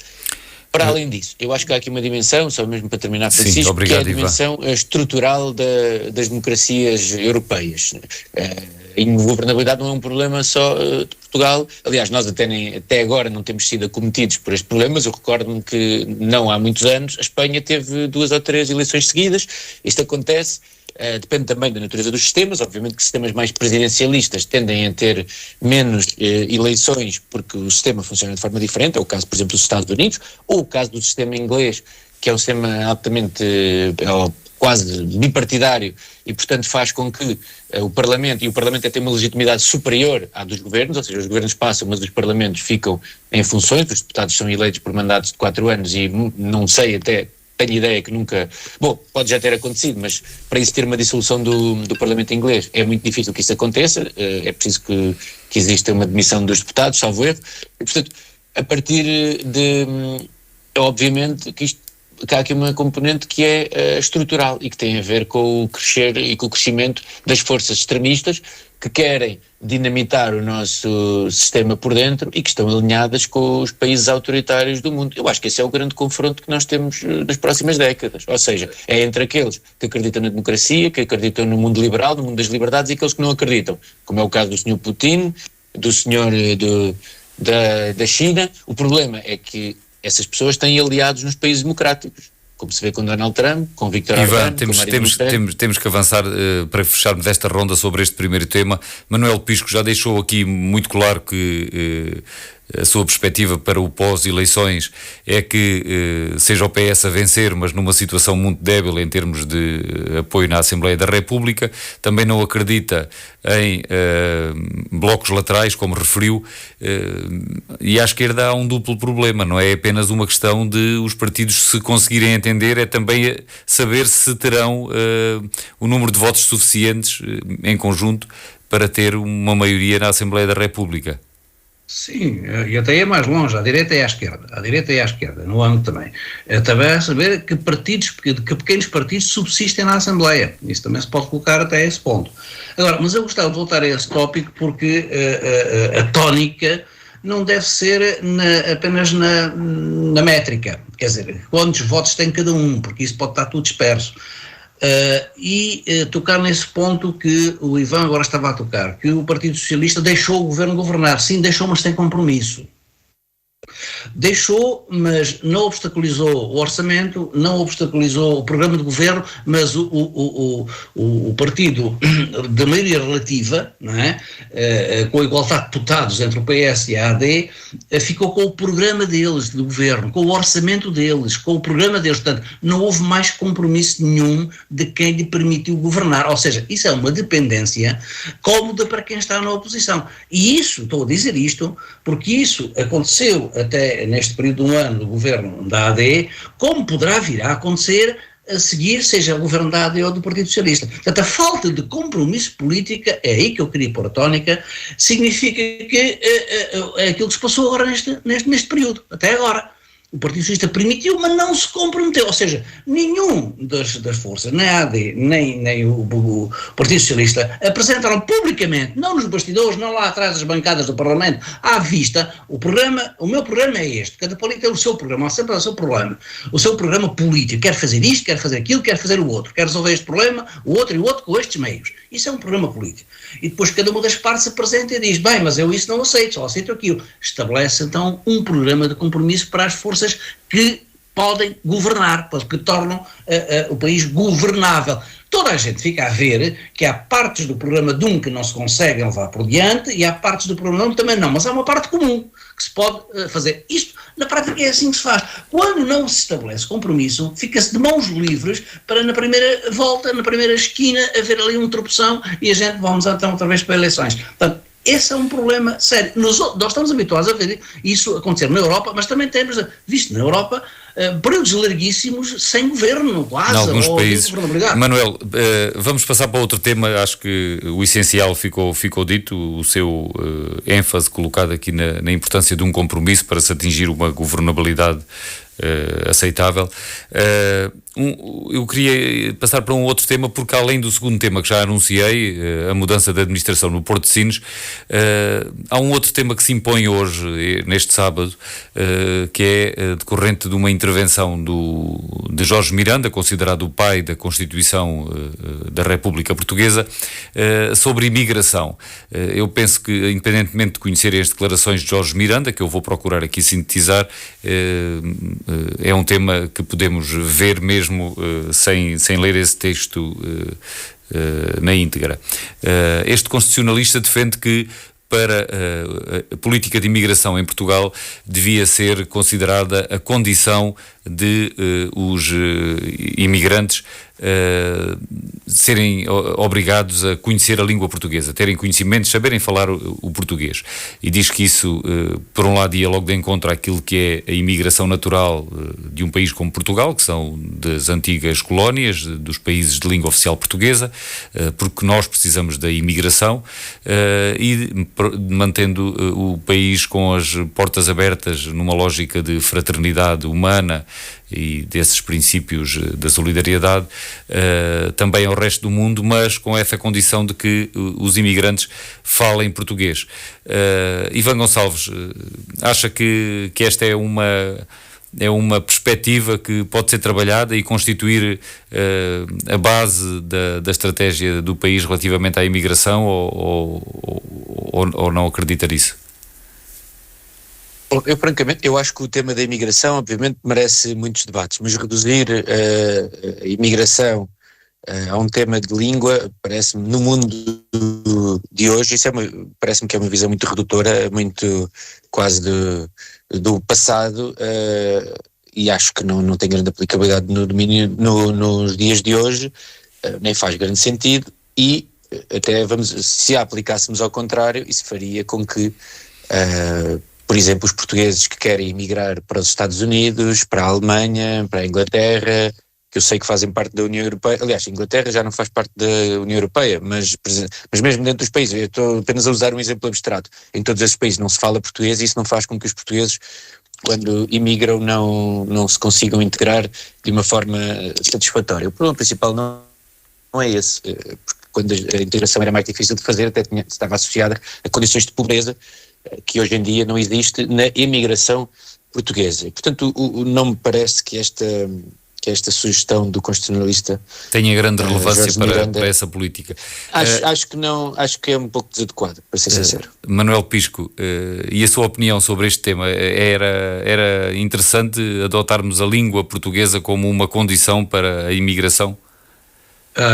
A: Para além disso, eu acho que há aqui uma dimensão, só mesmo para terminar, Francisco, que é a dimensão estrutural das democracias europeias. A ingovernabilidade não é um problema só de Portugal. Aliás, nós até agora não temos sido acometidos por este problema, mas eu recordo-me que não há muitos anos a Espanha teve 2 ou 3 eleições seguidas. Isto acontece. Depende também da natureza dos sistemas, obviamente que sistemas mais presidencialistas tendem a ter menos eleições porque o sistema funciona de forma diferente, é o caso, por exemplo, dos Estados Unidos, ou o caso do sistema inglês, que é um sistema altamente, quase bipartidário, e portanto faz com que o Parlamento tem uma legitimidade superior à dos governos, ou seja, os governos passam, mas os parlamentos ficam em funções, os deputados são eleitos por mandatos de 4 anos e não sei até... Tenho ideia que nunca... Bom, pode já ter acontecido, mas para isso ter uma dissolução do Parlamento inglês é muito difícil que isso aconteça, é preciso que exista uma demissão dos deputados, salvo erro, e portanto, a partir de... Obviamente que há aqui uma componente que é estrutural e que tem a ver com o crescer e com o crescimento das forças extremistas que querem dinamitar o nosso sistema por dentro e que estão alinhadas com os países autoritários do mundo. Eu acho que esse é o grande confronto que nós temos nas próximas décadas. Ou seja, é entre aqueles que acreditam na democracia, que acreditam no mundo liberal, no mundo das liberdades, e aqueles que não acreditam, como é o caso do Sr. Putin, do senhor da China. O problema é que essas pessoas têm aliados nos países democráticos, como se vê com Donald Trump, com Viktor Orbán, com Marine Le Pen.
C: Temos que avançar para fecharmos esta ronda sobre este primeiro tema. Manuel Pisco já deixou aqui muito claro que a sua perspectiva para o pós-eleições é que seja o PS a vencer, mas numa situação muito débil em termos de apoio na Assembleia da República. Também não acredita em blocos laterais, como referiu, e à esquerda há um duplo problema, não é apenas uma questão de os partidos se conseguirem entender, é também saber se terão o número de votos suficientes em conjunto para ter uma maioria na Assembleia da República.
E: Sim, e até é mais longe, à direita e à esquerda, no âmbito também. Também é saber que pequenos partidos subsistem na Assembleia, isso também se pode colocar até esse ponto. Agora, mas eu gostava de voltar a esse tópico porque a tónica não deve ser apenas na métrica, quer dizer, quantos votos tem cada um, porque isso pode estar tudo disperso. Tocar nesse ponto que o Ivan agora estava a tocar, que o Partido Socialista deixou o governo governar. Sim, deixou, mas tem compromisso. Deixou, mas não obstaculizou o orçamento, não obstaculizou o programa de governo, mas o partido da maioria relativa, não é? Com a igualdade de deputados entre o PS e a AD, ficou com o programa deles de governo, com o orçamento deles, com o programa deles. Portanto, não houve mais compromisso nenhum de quem lhe permitiu governar. Ou seja, isso é uma dependência cómoda para quem está na oposição. E isso, estou a dizer isto, porque isso aconteceu até neste período de um ano do governo da AD, como poderá vir a acontecer a seguir seja o governo da AD ou do Partido Socialista. Portanto, a falta de compromisso político, é aí que eu queria pôr a tónica, significa que é aquilo que se passou agora neste período, até agora. O Partido Socialista permitiu, mas não se comprometeu. Ou seja, nenhum das forças, nem a AD, nem o Partido Socialista, apresentaram publicamente, não nos bastidores, não lá atrás das bancadas do Parlamento, à vista, o meu programa é este. Cada político tem o seu programa, há sempre o seu programa. O seu programa político. Quer fazer isto, quer fazer aquilo, quer fazer o outro. Quer resolver este problema, o outro e o outro com estes meios. Isso é um programa político. E depois cada uma das partes se apresenta e diz, bem, mas eu isso não aceito, só aceito aquilo. Estabelece então um programa de compromisso para as forças que podem governar, que tornam o país governável. Toda a gente fica a ver que há partes do programa de um que não se conseguem levar por diante e há partes do programa de um que também não, mas há uma parte comum que se pode fazer. Isto, na prática, é assim que se faz. Quando não se estabelece compromisso, fica-se de mãos livres para na primeira volta, na primeira esquina, haver ali uma tropeção e a gente vamos então outra vez para eleições. Portanto, esse é um problema sério. Nós estamos habituados a ver isso acontecer na Europa, mas também temos visto na Europa períodos larguíssimos sem governo, quase.
C: Em alguns países. Manuel, vamos passar para outro tema. Acho que o essencial ficou dito, o seu ênfase colocado aqui na importância de um compromisso para se atingir uma governabilidade aceitável. Eu queria passar para um outro tema, porque além do segundo tema que já anunciei, a mudança da administração no Porto de Sines, há um outro tema que se impõe hoje, neste sábado, que é decorrente de uma intervenção de Jorge Miranda, considerado o pai da Constituição da República Portuguesa, sobre imigração. Eu penso que, independentemente de conhecerem as declarações de Jorge Miranda, que eu vou procurar aqui sintetizar, é um tema que podemos ver mesmo sem ler esse texto na íntegra. Este constitucionalista defende que para a política de imigração em Portugal devia ser considerada a condição de os imigrantes serem obrigados a conhecer a língua portuguesa, terem conhecimentos, saberem falar o português. E diz que isso, por um lado, ia logo de encontro àquilo que é a imigração natural de um país como Portugal, que são das antigas colónias, dos países de língua oficial portuguesa, porque nós precisamos da imigração, e mantendo o país com as portas abertas numa lógica de fraternidade humana e desses princípios da solidariedade também ao resto do mundo, mas com essa condição de que os imigrantes falem português. Ivan Gonçalves, acha que esta é uma perspectiva que pode ser trabalhada e constituir a base da estratégia do país relativamente à imigração, ou não acredita nisso?
A: Eu, francamente, eu acho que o tema da imigração, obviamente, merece muitos debates, mas reduzir a imigração a um tema de língua, parece-me, no mundo de hoje, parece-me que é uma visão muito redutora, muito quase do passado, e acho que não tem grande aplicabilidade no domínio, nos dias de hoje, nem faz grande sentido, e até se a aplicássemos ao contrário, isso faria com que por exemplo, os portugueses que querem emigrar para os Estados Unidos, para a Alemanha, para a Inglaterra, que eu sei que fazem parte da União Europeia, aliás, a Inglaterra já não faz parte da União Europeia, mas mesmo dentro dos países, eu estou apenas a usar um exemplo abstrato, em todos esses países não se fala português e isso não faz com que os portugueses, quando imigram, não se consigam integrar de uma forma satisfatória. O problema principal não é esse, porque quando a integração era mais difícil de fazer, até estava associada a condições de pobreza, que hoje em dia não existe na imigração portuguesa. E, portanto, não me parece que esta sugestão do constitucionalista
C: tenha grande relevância para essa política.
A: Acho que não, acho que é um pouco desadequado, para ser sincero.
C: Manuel Pisco, e a sua opinião sobre este tema? Era interessante adotarmos a língua portuguesa como uma condição para a imigração?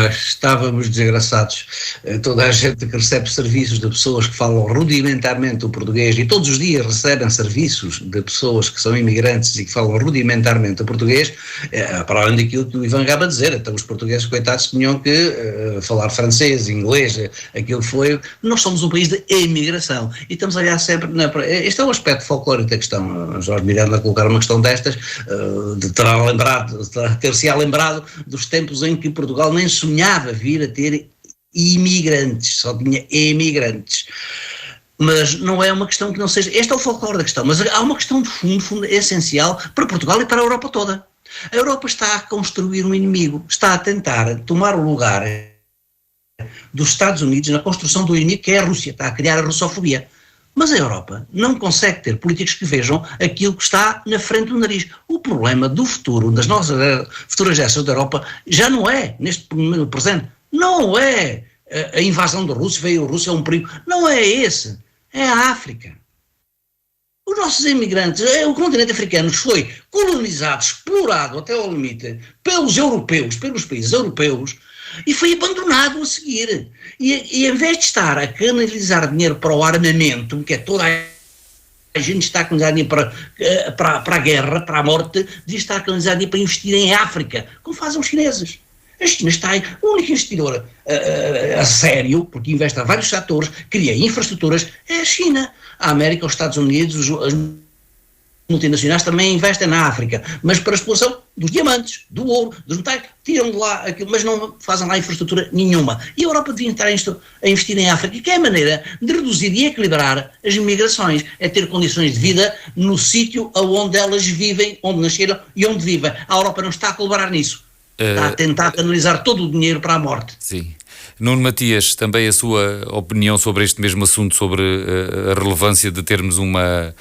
E: Estávamos desgraçados. Toda a gente que recebe serviços de pessoas que falam rudimentarmente o português, e todos os dias recebem serviços de pessoas que são imigrantes e que falam rudimentarmente o português, para além daquilo que o Ivan acaba de dizer. Então os portugueses, coitados, tinham que falar francês, inglês, aquilo foi... Nós somos um país de imigração e estamos a olhar sempre... Este é um aspecto folclórico da questão. Jorge Miranda colocar uma questão destas, ter-se-á lembrado dos tempos em que Portugal nem sonhava vir a ter imigrantes, só tinha emigrantes. Mas não é uma questão que não seja... Este é o folclore da questão, mas há uma questão de fundo essencial para Portugal e para a Europa toda. A Europa está a construir um inimigo, está a tentar tomar o lugar dos Estados Unidos na construção do inimigo que é a Rússia, está a criar a russofobia. Mas a Europa não consegue ter políticos que vejam aquilo que está na frente do nariz. O problema do futuro, das nossas futuras gerações da Europa, já não é, neste momento presente, não é a invasão da Rússia, veio a Rússia, é um perigo. Não é esse, é a África. Os nossos imigrantes, o continente africano foi colonizado, explorado até ao limite pelos europeus, pelos países europeus, e foi abandonado a seguir. E em vez de estar a canalizar dinheiro para o armamento, que é toda a gente está a canalizar dinheiro para a guerra, para a morte, devia estar a canalizar dinheiro para investir em África, como fazem os chineses. A China está aí, a única investidora a sério, porque investe a vários setores, cria infraestruturas, é a China. A América, os Estados Unidos, as multinacionais também investem na África, mas para a exploração dos diamantes, do ouro, dos metais, tiram de lá aquilo, mas não fazem lá infraestrutura nenhuma. E a Europa devia estar a investir em África, que é a maneira de reduzir e equilibrar as migrações, é ter condições de vida no sítio onde elas vivem, onde nasceram e onde vivem. A Europa não está a colaborar nisso. Está a tentar canalizar todo o dinheiro para a morte.
C: Sim. Nuno Matias, também a sua opinião sobre este mesmo assunto, sobre a relevância de termos uma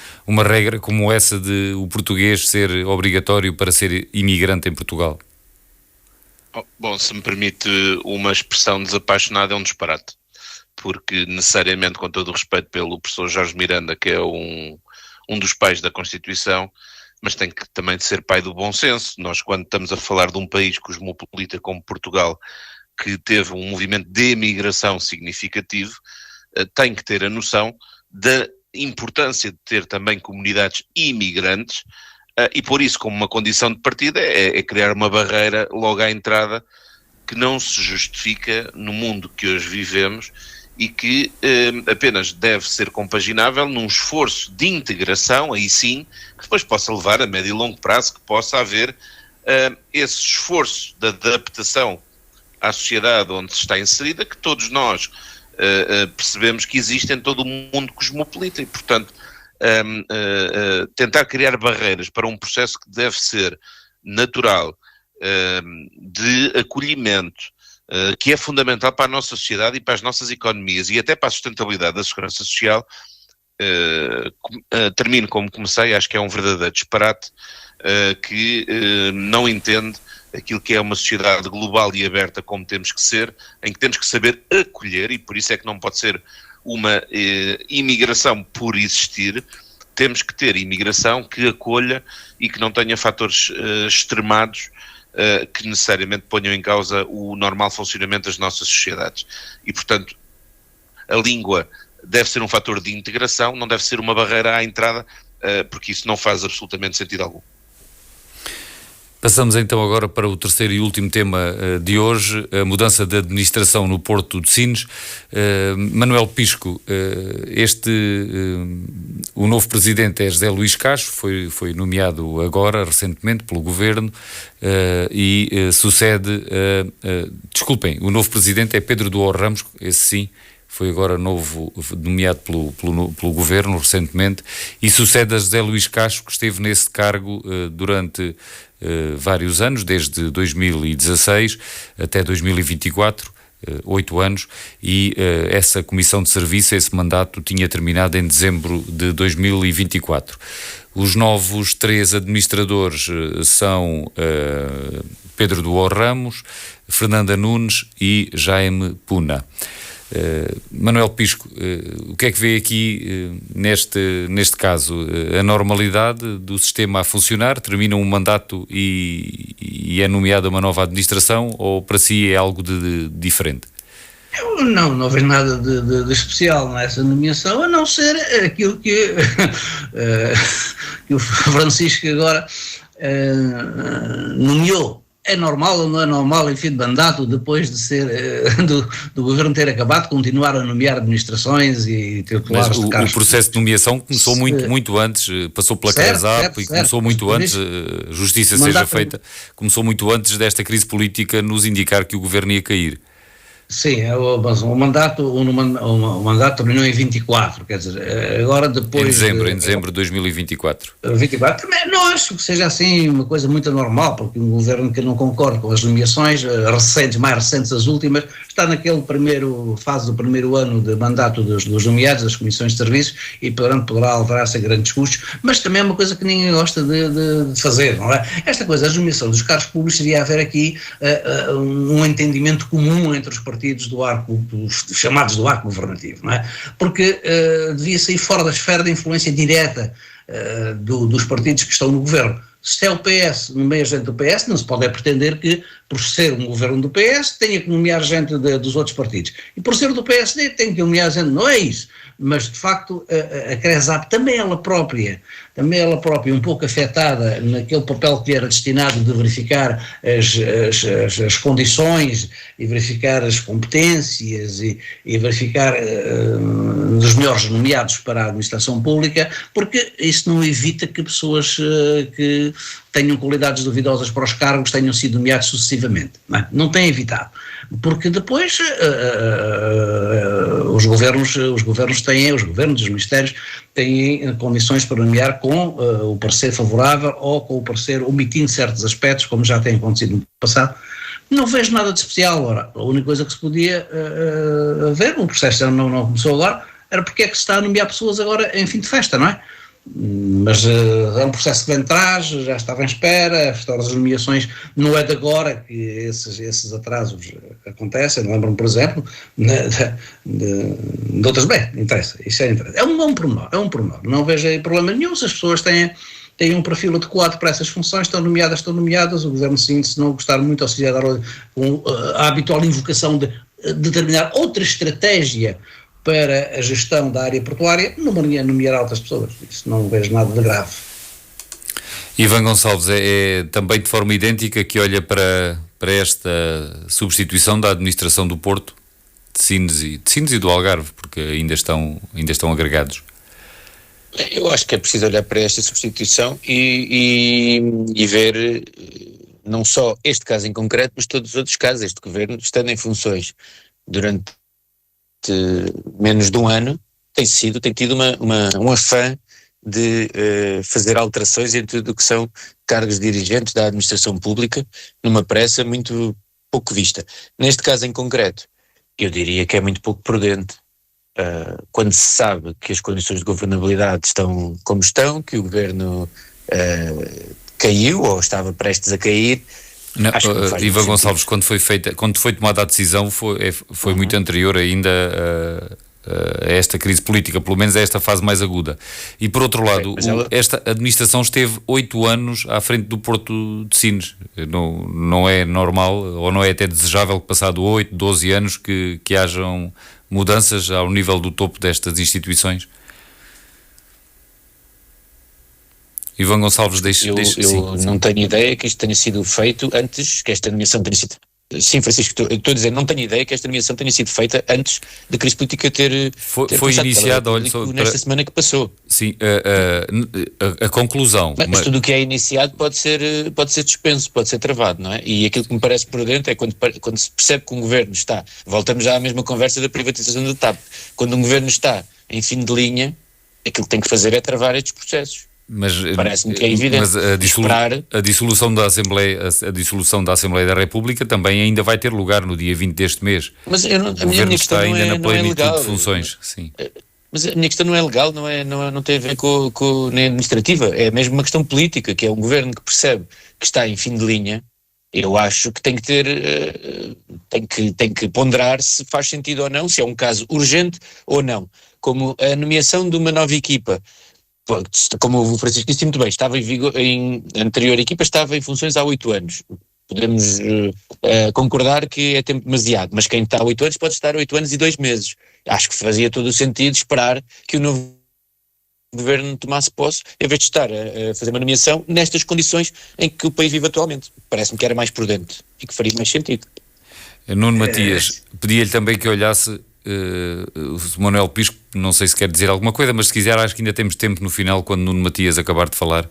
C: regra como essa de o português ser obrigatório para ser imigrante em Portugal?
D: Bom, se me permite uma expressão desapaixonada, é um disparate, porque necessariamente, com todo o respeito pelo professor Jorge Miranda, que é um dos pais da Constituição, mas tem que também de ser pai do bom senso. Nós, quando estamos a falar de um país cosmopolita como Portugal, que teve um movimento de emigração significativo, tem que ter a noção da importância de ter também comunidades imigrantes, e por isso, como uma condição de partida, é criar uma barreira logo à entrada que não se justifica no mundo que hoje vivemos e que apenas deve ser compaginável num esforço de integração, aí sim, que depois possa levar a médio e longo prazo, que possa haver esse esforço de adaptação à sociedade onde se está inserida, que todos nós percebemos que existe em todo o mundo cosmopolita e, portanto, tentar criar barreiras para um processo que deve ser natural, de acolhimento, que é fundamental para a nossa sociedade e para as nossas economias e até para a sustentabilidade da segurança social. Termino como comecei, acho que é um verdadeiro disparate, que não entende aquilo que é uma sociedade global e aberta como temos que ser, em que temos que saber acolher, e por isso é que não pode ser uma imigração por existir. Temos que ter imigração que acolha e que não tenha fatores extremados que necessariamente ponham em causa o normal funcionamento das nossas sociedades. E, portanto, a língua deve ser um fator de integração, não deve ser uma barreira à entrada, porque isso não faz absolutamente sentido algum.
C: Passamos então agora para o terceiro e último tema de hoje, a mudança de administração no Porto de Sines. Manuel Pisco, o novo presidente é José Luís Cacho, foi nomeado agora, recentemente, pelo Governo, e sucede, o novo presidente é Pedro Duarte Ramos, esse sim, foi agora nomeado pelo Governo recentemente, e sucede a José Luís Cacho, que esteve nesse cargo durante vários anos, desde 2016 até 2024, 8 anos, e essa comissão de serviço, esse mandato, tinha terminado em dezembro de 2024. Os novos 3 administradores são Pedro Duarte Ramos, Fernanda Nunes e Jaime Puna. Manuel Pisco, o que é que vê aqui neste caso? A normalidade do sistema a funcionar, termina um mandato e é nomeada uma nova administração, ou para si é algo de diferente?
E: Eu não vejo nada de especial nessa nomeação, a não ser aquilo que o Francisco agora nomeou. É normal ou não é normal, em fim de mandato, depois de ser do governo ter acabado, continuar a nomear administrações e titulares de cargos?
C: O processo de nomeação começou muito antes, passou pela CRESAP e começou muito antes, justiça seja feita, começou muito antes desta crise política nos indicar que o governo ia cair.
E: Sim, mas o mandato terminou em 24, quer dizer, agora depois...
C: Em dezembro de 2024.
E: 24, também não acho que seja assim uma coisa muito anormal, porque um governo que não concorda com as nomeações recentes, mais recentes as últimas, está naquele fase do primeiro ano de mandato dos nomeados, das comissões de serviços, e poderá alterar-se a grandes custos, mas também é uma coisa que ninguém gosta de fazer, não é? Esta coisa, a nomeação dos cargos públicos, devia haver aqui um entendimento comum entre os partidos chamados do arco governativo, não é? Porque devia sair fora da esfera de influência direta dos partidos que estão no governo. Se é o PS, nomeia gente do PS, não se pode pretender que, por ser um governo do PS, tenha que nomear gente dos outros partidos. E por ser do PSD, tem que nomear gente, não é isso. Mas, de facto, a CRESAP também ela própria, um pouco afetada naquele papel que era destinado de verificar as condições e verificar as competências e verificar dos melhores nomeados para a administração pública, porque isso não evita que pessoas que tenham qualidades duvidosas para os cargos tenham sido nomeados sucessivamente. Não tem evitado. Porque depois os governos dos ministérios têm condições para nomear com o parecer favorável ou com o parecer omitindo certos aspectos, como já tem acontecido no passado. Não vejo nada de especial. Ora, a única coisa que se podia ver, o processo não começou agora, era porque é que se está a nomear pessoas agora em fim de festa, não é? Mas é um processo que vem de trás, já estava em espera, a história das nomeações não é de agora que esses atrasos acontecem. Lembro-me, por exemplo, de outras, bem, interessa, isso é interessante. É um pormenor, não vejo aí problema nenhum. Se as pessoas têm um perfil adequado para essas funções, estão nomeadas, o governo seguinte, se não gostar muito, ou se lhe dar a habitual invocação de determinar outra estratégia para a gestão da área portuária, nomear outras pessoas. Isso não vejo nada de grave.
C: Ivan Gonçalves, é também de forma idêntica que olha para esta substituição da administração do Porto, de Sines e do Algarve, porque ainda estão agregados?
A: Eu acho que é preciso olhar para esta substituição e ver não só este caso em concreto, mas todos os outros casos. Este governo, estando em funções durante menos de um ano, tem tido um afã de fazer alterações em tudo o que são cargos dirigentes da administração pública, numa pressa muito pouco vista. Neste caso em concreto, eu diria que é muito pouco prudente, quando se sabe que as condições de governabilidade estão como estão, que o governo caiu ou estava prestes a cair.
C: Ivan Gonçalves, quando foi tomada a decisão, foi muito anterior ainda a esta crise política, pelo menos a esta fase mais aguda. E por outro lado, esta administração esteve 8 anos à frente do Porto de Sines. Não é normal, ou não é até desejável que passado 8, 12 anos que hajam mudanças ao nível do topo destas instituições? Ivan Gonçalves,
A: eu não tenho ideia que isto tenha sido feito antes, que esta nomeação tenha sido... Sim, Francisco, estou a dizer, não tenho ideia que esta nomeação tenha sido feita antes da crise política ter
C: foi iniciada,
A: nesta semana que passou.
C: Sim, a conclusão...
A: Mas tudo o que é iniciado pode ser suspenso, pode ser travado, não é? E aquilo que me parece prudente é quando se percebe que um governo está... Voltamos já à mesma conversa da privatização da TAP. Quando um governo está em fim de linha, aquilo que tem que fazer é travar estes processos. Parece-me que é evidente.
C: Mas a dissolução da Assembleia da República também ainda vai ter lugar no dia 20 deste mês.
A: Mas a minha questão
C: ainda na plenitude
A: legal.
C: De funções. Sim.
A: Mas a minha questão não é legal, não tem a ver com nem administrativa, é mesmo uma questão política, que é um governo que percebe que está em fim de linha, Eu acho que tem que ter, tem que ponderar se faz sentido ou não, se é um caso urgente ou não. Como a nomeação de uma nova equipa, como o Francisco disse muito bem, estava em vigor, a anterior equipa estava em funções há 8 anos. Podemos concordar que é tempo demasiado, mas quem está há 8 anos pode estar 8 anos e 2 meses. Acho que fazia todo o sentido esperar que o novo governo tomasse posse, em vez de estar a fazer uma nomeação nestas condições em que o país vive atualmente. Parece-me que era mais prudente e que faria mais sentido.
C: Nuno Matias, pedia-lhe também que olhasse o Manuel Pisco, não sei se quer dizer alguma coisa, mas se quiser acho que ainda temos tempo no final, quando Nuno Matias acabar de falar.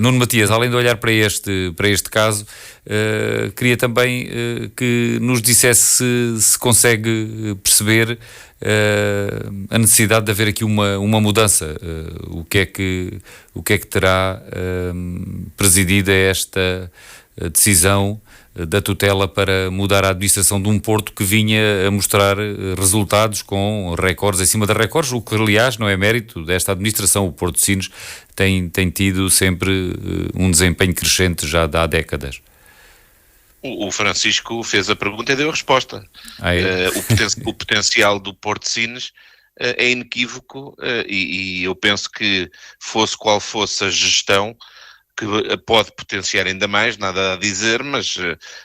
C: Nuno Matias, além de olhar para este caso, queria também que nos dissesse se consegue perceber a necessidade de haver aqui uma mudança. O que é que terá presidido a esta decisão da tutela para mudar a administração de um Porto que vinha a mostrar resultados com recordes acima de recordes, o que aliás não é mérito desta administração. O Porto de Sinos tem tido sempre um desempenho crescente já há décadas.
D: O Francisco fez a pergunta e deu a resposta. O potencial do Porto de Sinos é inequívoco e eu penso que fosse qual fosse a gestão, que pode potenciar ainda mais, nada a dizer, mas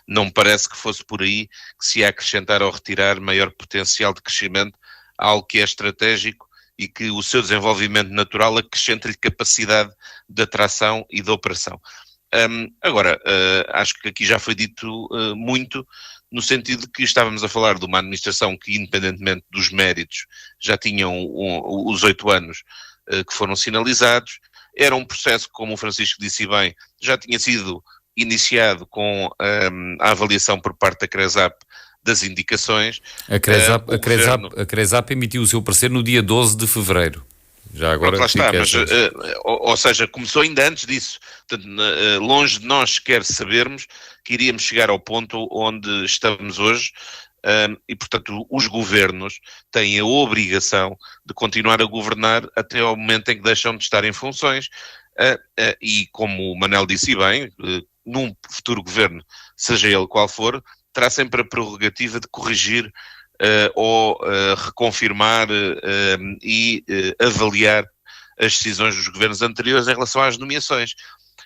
D: não me parece que fosse por aí que se ia acrescentar ou retirar maior potencial de crescimento a algo que é estratégico e que o seu desenvolvimento natural acrescenta-lhe capacidade de atração e de operação. Agora, acho que aqui já foi dito muito, no sentido de que estávamos a falar de uma administração que, independentemente dos méritos, já tinham os 8 anos que foram sinalizados. Era um processo, como o Francisco disse bem, já tinha sido iniciado com a avaliação por parte da CRESAP das indicações.
C: A CRESAP emitiu o seu parecer no dia 12 de fevereiro. Já agora
D: lá está, mas, ou seja, começou ainda antes disso. Portanto, longe de nós sequer sabermos que iríamos chegar ao ponto onde estamos hoje. E, portanto, os governos têm a obrigação de continuar a governar até ao momento em que deixam de estar em funções. E, como o Manel disse bem, num futuro governo, seja ele qual for, terá sempre a prerrogativa de corrigir ou reconfirmar e avaliar as decisões dos governos anteriores em relação às nomeações.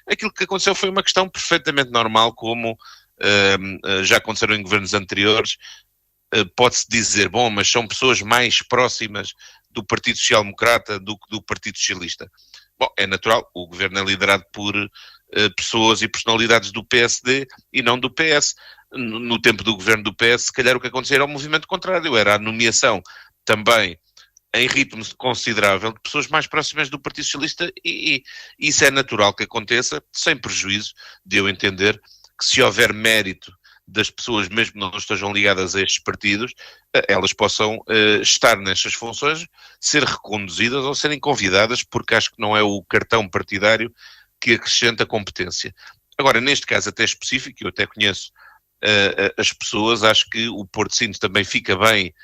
D: Aquilo que aconteceu foi uma questão perfeitamente normal, como já aconteceram em governos anteriores. Pode-se dizer, bom, mas são pessoas mais próximas do Partido Social Democrata do que do Partido Socialista. Bom, é natural, o governo é liderado por pessoas e personalidades do PSD e não do PS. No tempo do governo do PS, se calhar o que aconteceu era o movimento contrário, era a nomeação também em ritmo considerável de pessoas mais próximas do Partido Socialista e isso é natural que aconteça, sem prejuízo de eu entender que se houver mérito das pessoas, mesmo que não estejam ligadas a estes partidos, elas possam estar nestas funções, ser reconduzidas ou serem convidadas, porque acho que não é o cartão partidário que acrescenta competência. Agora, neste caso até específico, eu até conheço as pessoas, acho que o Porto de Sinos também fica bem,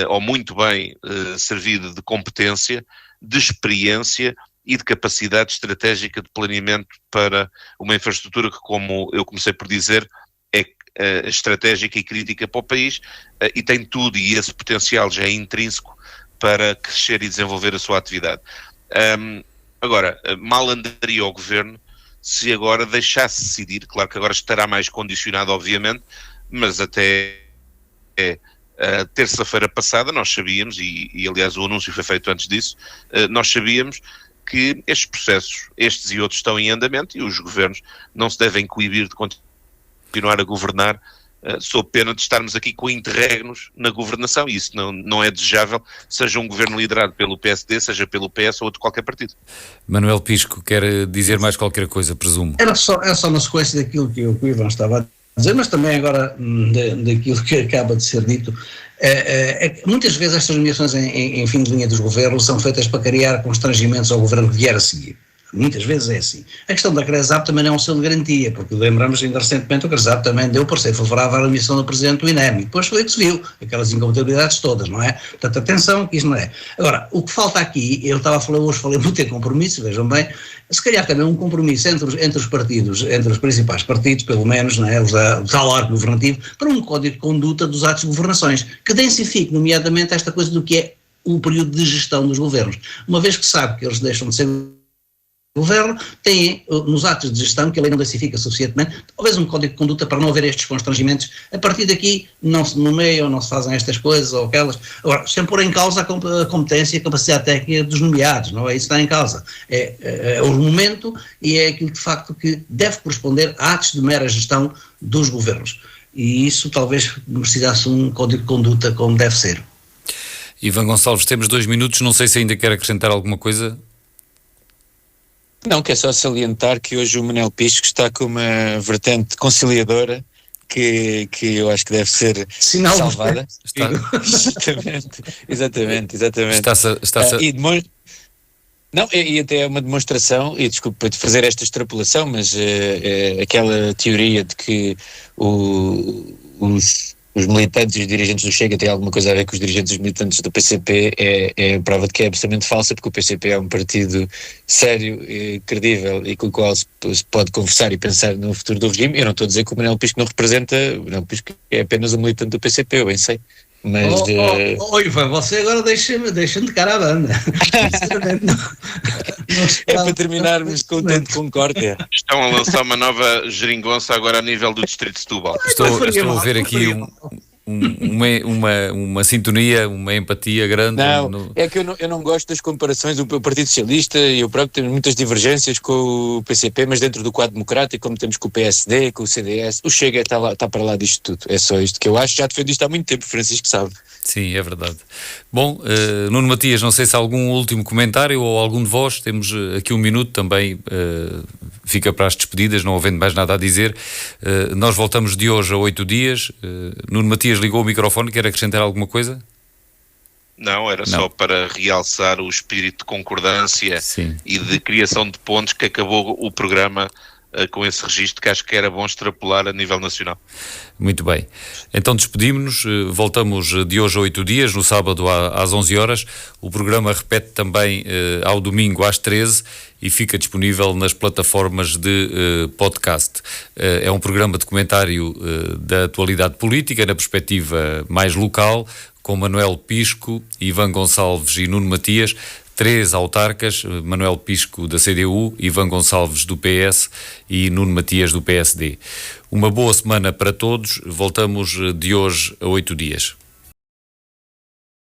D: ou muito bem, servido de competência, de experiência e de capacidade estratégica de planeamento para uma infraestrutura que, como eu comecei por dizer, é estratégica e crítica para o país e tem tudo, e esse potencial já é intrínseco para crescer e desenvolver a sua atividade. Agora, mal andaria o governo se agora deixasse decidir, claro que agora estará mais condicionado, obviamente, mas até a terça-feira passada nós sabíamos, e aliás o anúncio foi feito antes disso, nós sabíamos que estes processos, estes e outros, estão em andamento e os governos não se devem coibir de continuar a governar sob pena de estarmos aqui com interregnos na governação, e isso não é desejável, seja um governo liderado pelo PSD, seja pelo PS ou de qualquer partido.
C: Manuel Pisco, quer dizer mais qualquer coisa, presumo?
E: Era só na sequência daquilo que o Ivan estava a dizer, mas também agora daquilo que acaba de ser dito. Muitas vezes estas nomeações em fim de linha dos governos são feitas para criar constrangimentos ao governo que vier a seguir. muitas vezes é assim. A questão da CRESAP também não é um selo de garantia, porque lembramos ainda recentemente o CRESAP também deu parecer favorável à admissão do presidente do INEM, e depois foi que se viu, aquelas incompatibilidades todas, não é? Portanto, atenção que isto não é. Agora, o que falta aqui, eu estava a falar hoje, falei muito em compromisso, vejam bem, se calhar também um compromisso entre os partidos, entre os principais partidos, pelo menos, não é? O tal arco governativo, para um código de conduta dos atos de governações, que densifique, nomeadamente, esta coisa do que é o período de gestão dos governos. Uma vez que sabe que eles deixam de ser governo, têm nos atos de gestão, que a lei não densifica suficientemente, talvez um código de conduta para não haver estes constrangimentos. A partir daqui não se nomeiam, não se fazem estas coisas ou aquelas. Agora, sem pôr em causa a competência e a capacidade técnica dos nomeados, não é isso que está em causa. É o momento e é aquilo de facto que deve corresponder a atos de mera gestão dos governos. E isso talvez precisasse um código de conduta como deve ser.
C: Ivan Gonçalves, temos 2 minutos, não sei se ainda quer acrescentar alguma coisa.
A: Não, que é só salientar que hoje o Manuel Pisco está com uma vertente conciliadora que eu acho que deve ser
E: sinal
A: salvada. Exatamente. E até é uma demonstração, e desculpa de fazer esta extrapolação, mas aquela teoria de que os militantes e os dirigentes do Chega têm alguma coisa a ver com os dirigentes e os militantes do PCP é prova de que é absolutamente falsa, porque o PCP é um partido sério e credível e com o qual se pode conversar e pensar no futuro do regime. Eu não estou a dizer que o Manuel Pisco não representa, o Manuel Pisco é apenas um militante do PCP, eu bem sei. Mas
E: Ivan, você agora deixa-me de cara a banda.
A: É para terminarmos com tanto concórdia.
D: Estão a lançar uma nova geringonça agora a nível do distrito de Setúbal.
C: Estou a ver aqui uma sintonia, uma empatia grande.
A: Não, é que eu não gosto das comparações. O Partido Socialista e eu próprio temos muitas divergências com o PCP, mas dentro do quadro democrático, como temos com o PSD, com o CDS, o Chega está para lá disto tudo. É só isto que eu acho. Já defendo isto há muito tempo, Francisco sabe.
C: Sim, é verdade. Bom, Nuno Matias, não sei se há algum último comentário ou algum de vós, temos aqui 1 minuto também, fica para as despedidas, não havendo mais nada a dizer. Nós voltamos de hoje a 8 dias. Nuno Matias ligou o microfone, quer acrescentar alguma coisa?
D: Não, era só para realçar o espírito de concordância e de criação de pontos que acabou o programa com esse registro, que acho que era bom extrapolar a nível nacional.
C: Muito bem. Então despedimos-nos, voltamos de hoje a 8 dias, no sábado às 11 horas. O programa repete também ao domingo às 13 e fica disponível nas plataformas de podcast. É um programa de comentário da atualidade política, na perspectiva mais local, com Manuel Pisco, Ivan Gonçalves e Nuno Matias, 3 autarcas, Manuel Pisco da CDU, Ivan Gonçalves do PS e Nuno Matias do PSD. Uma boa semana para todos, voltamos de hoje a 8 dias.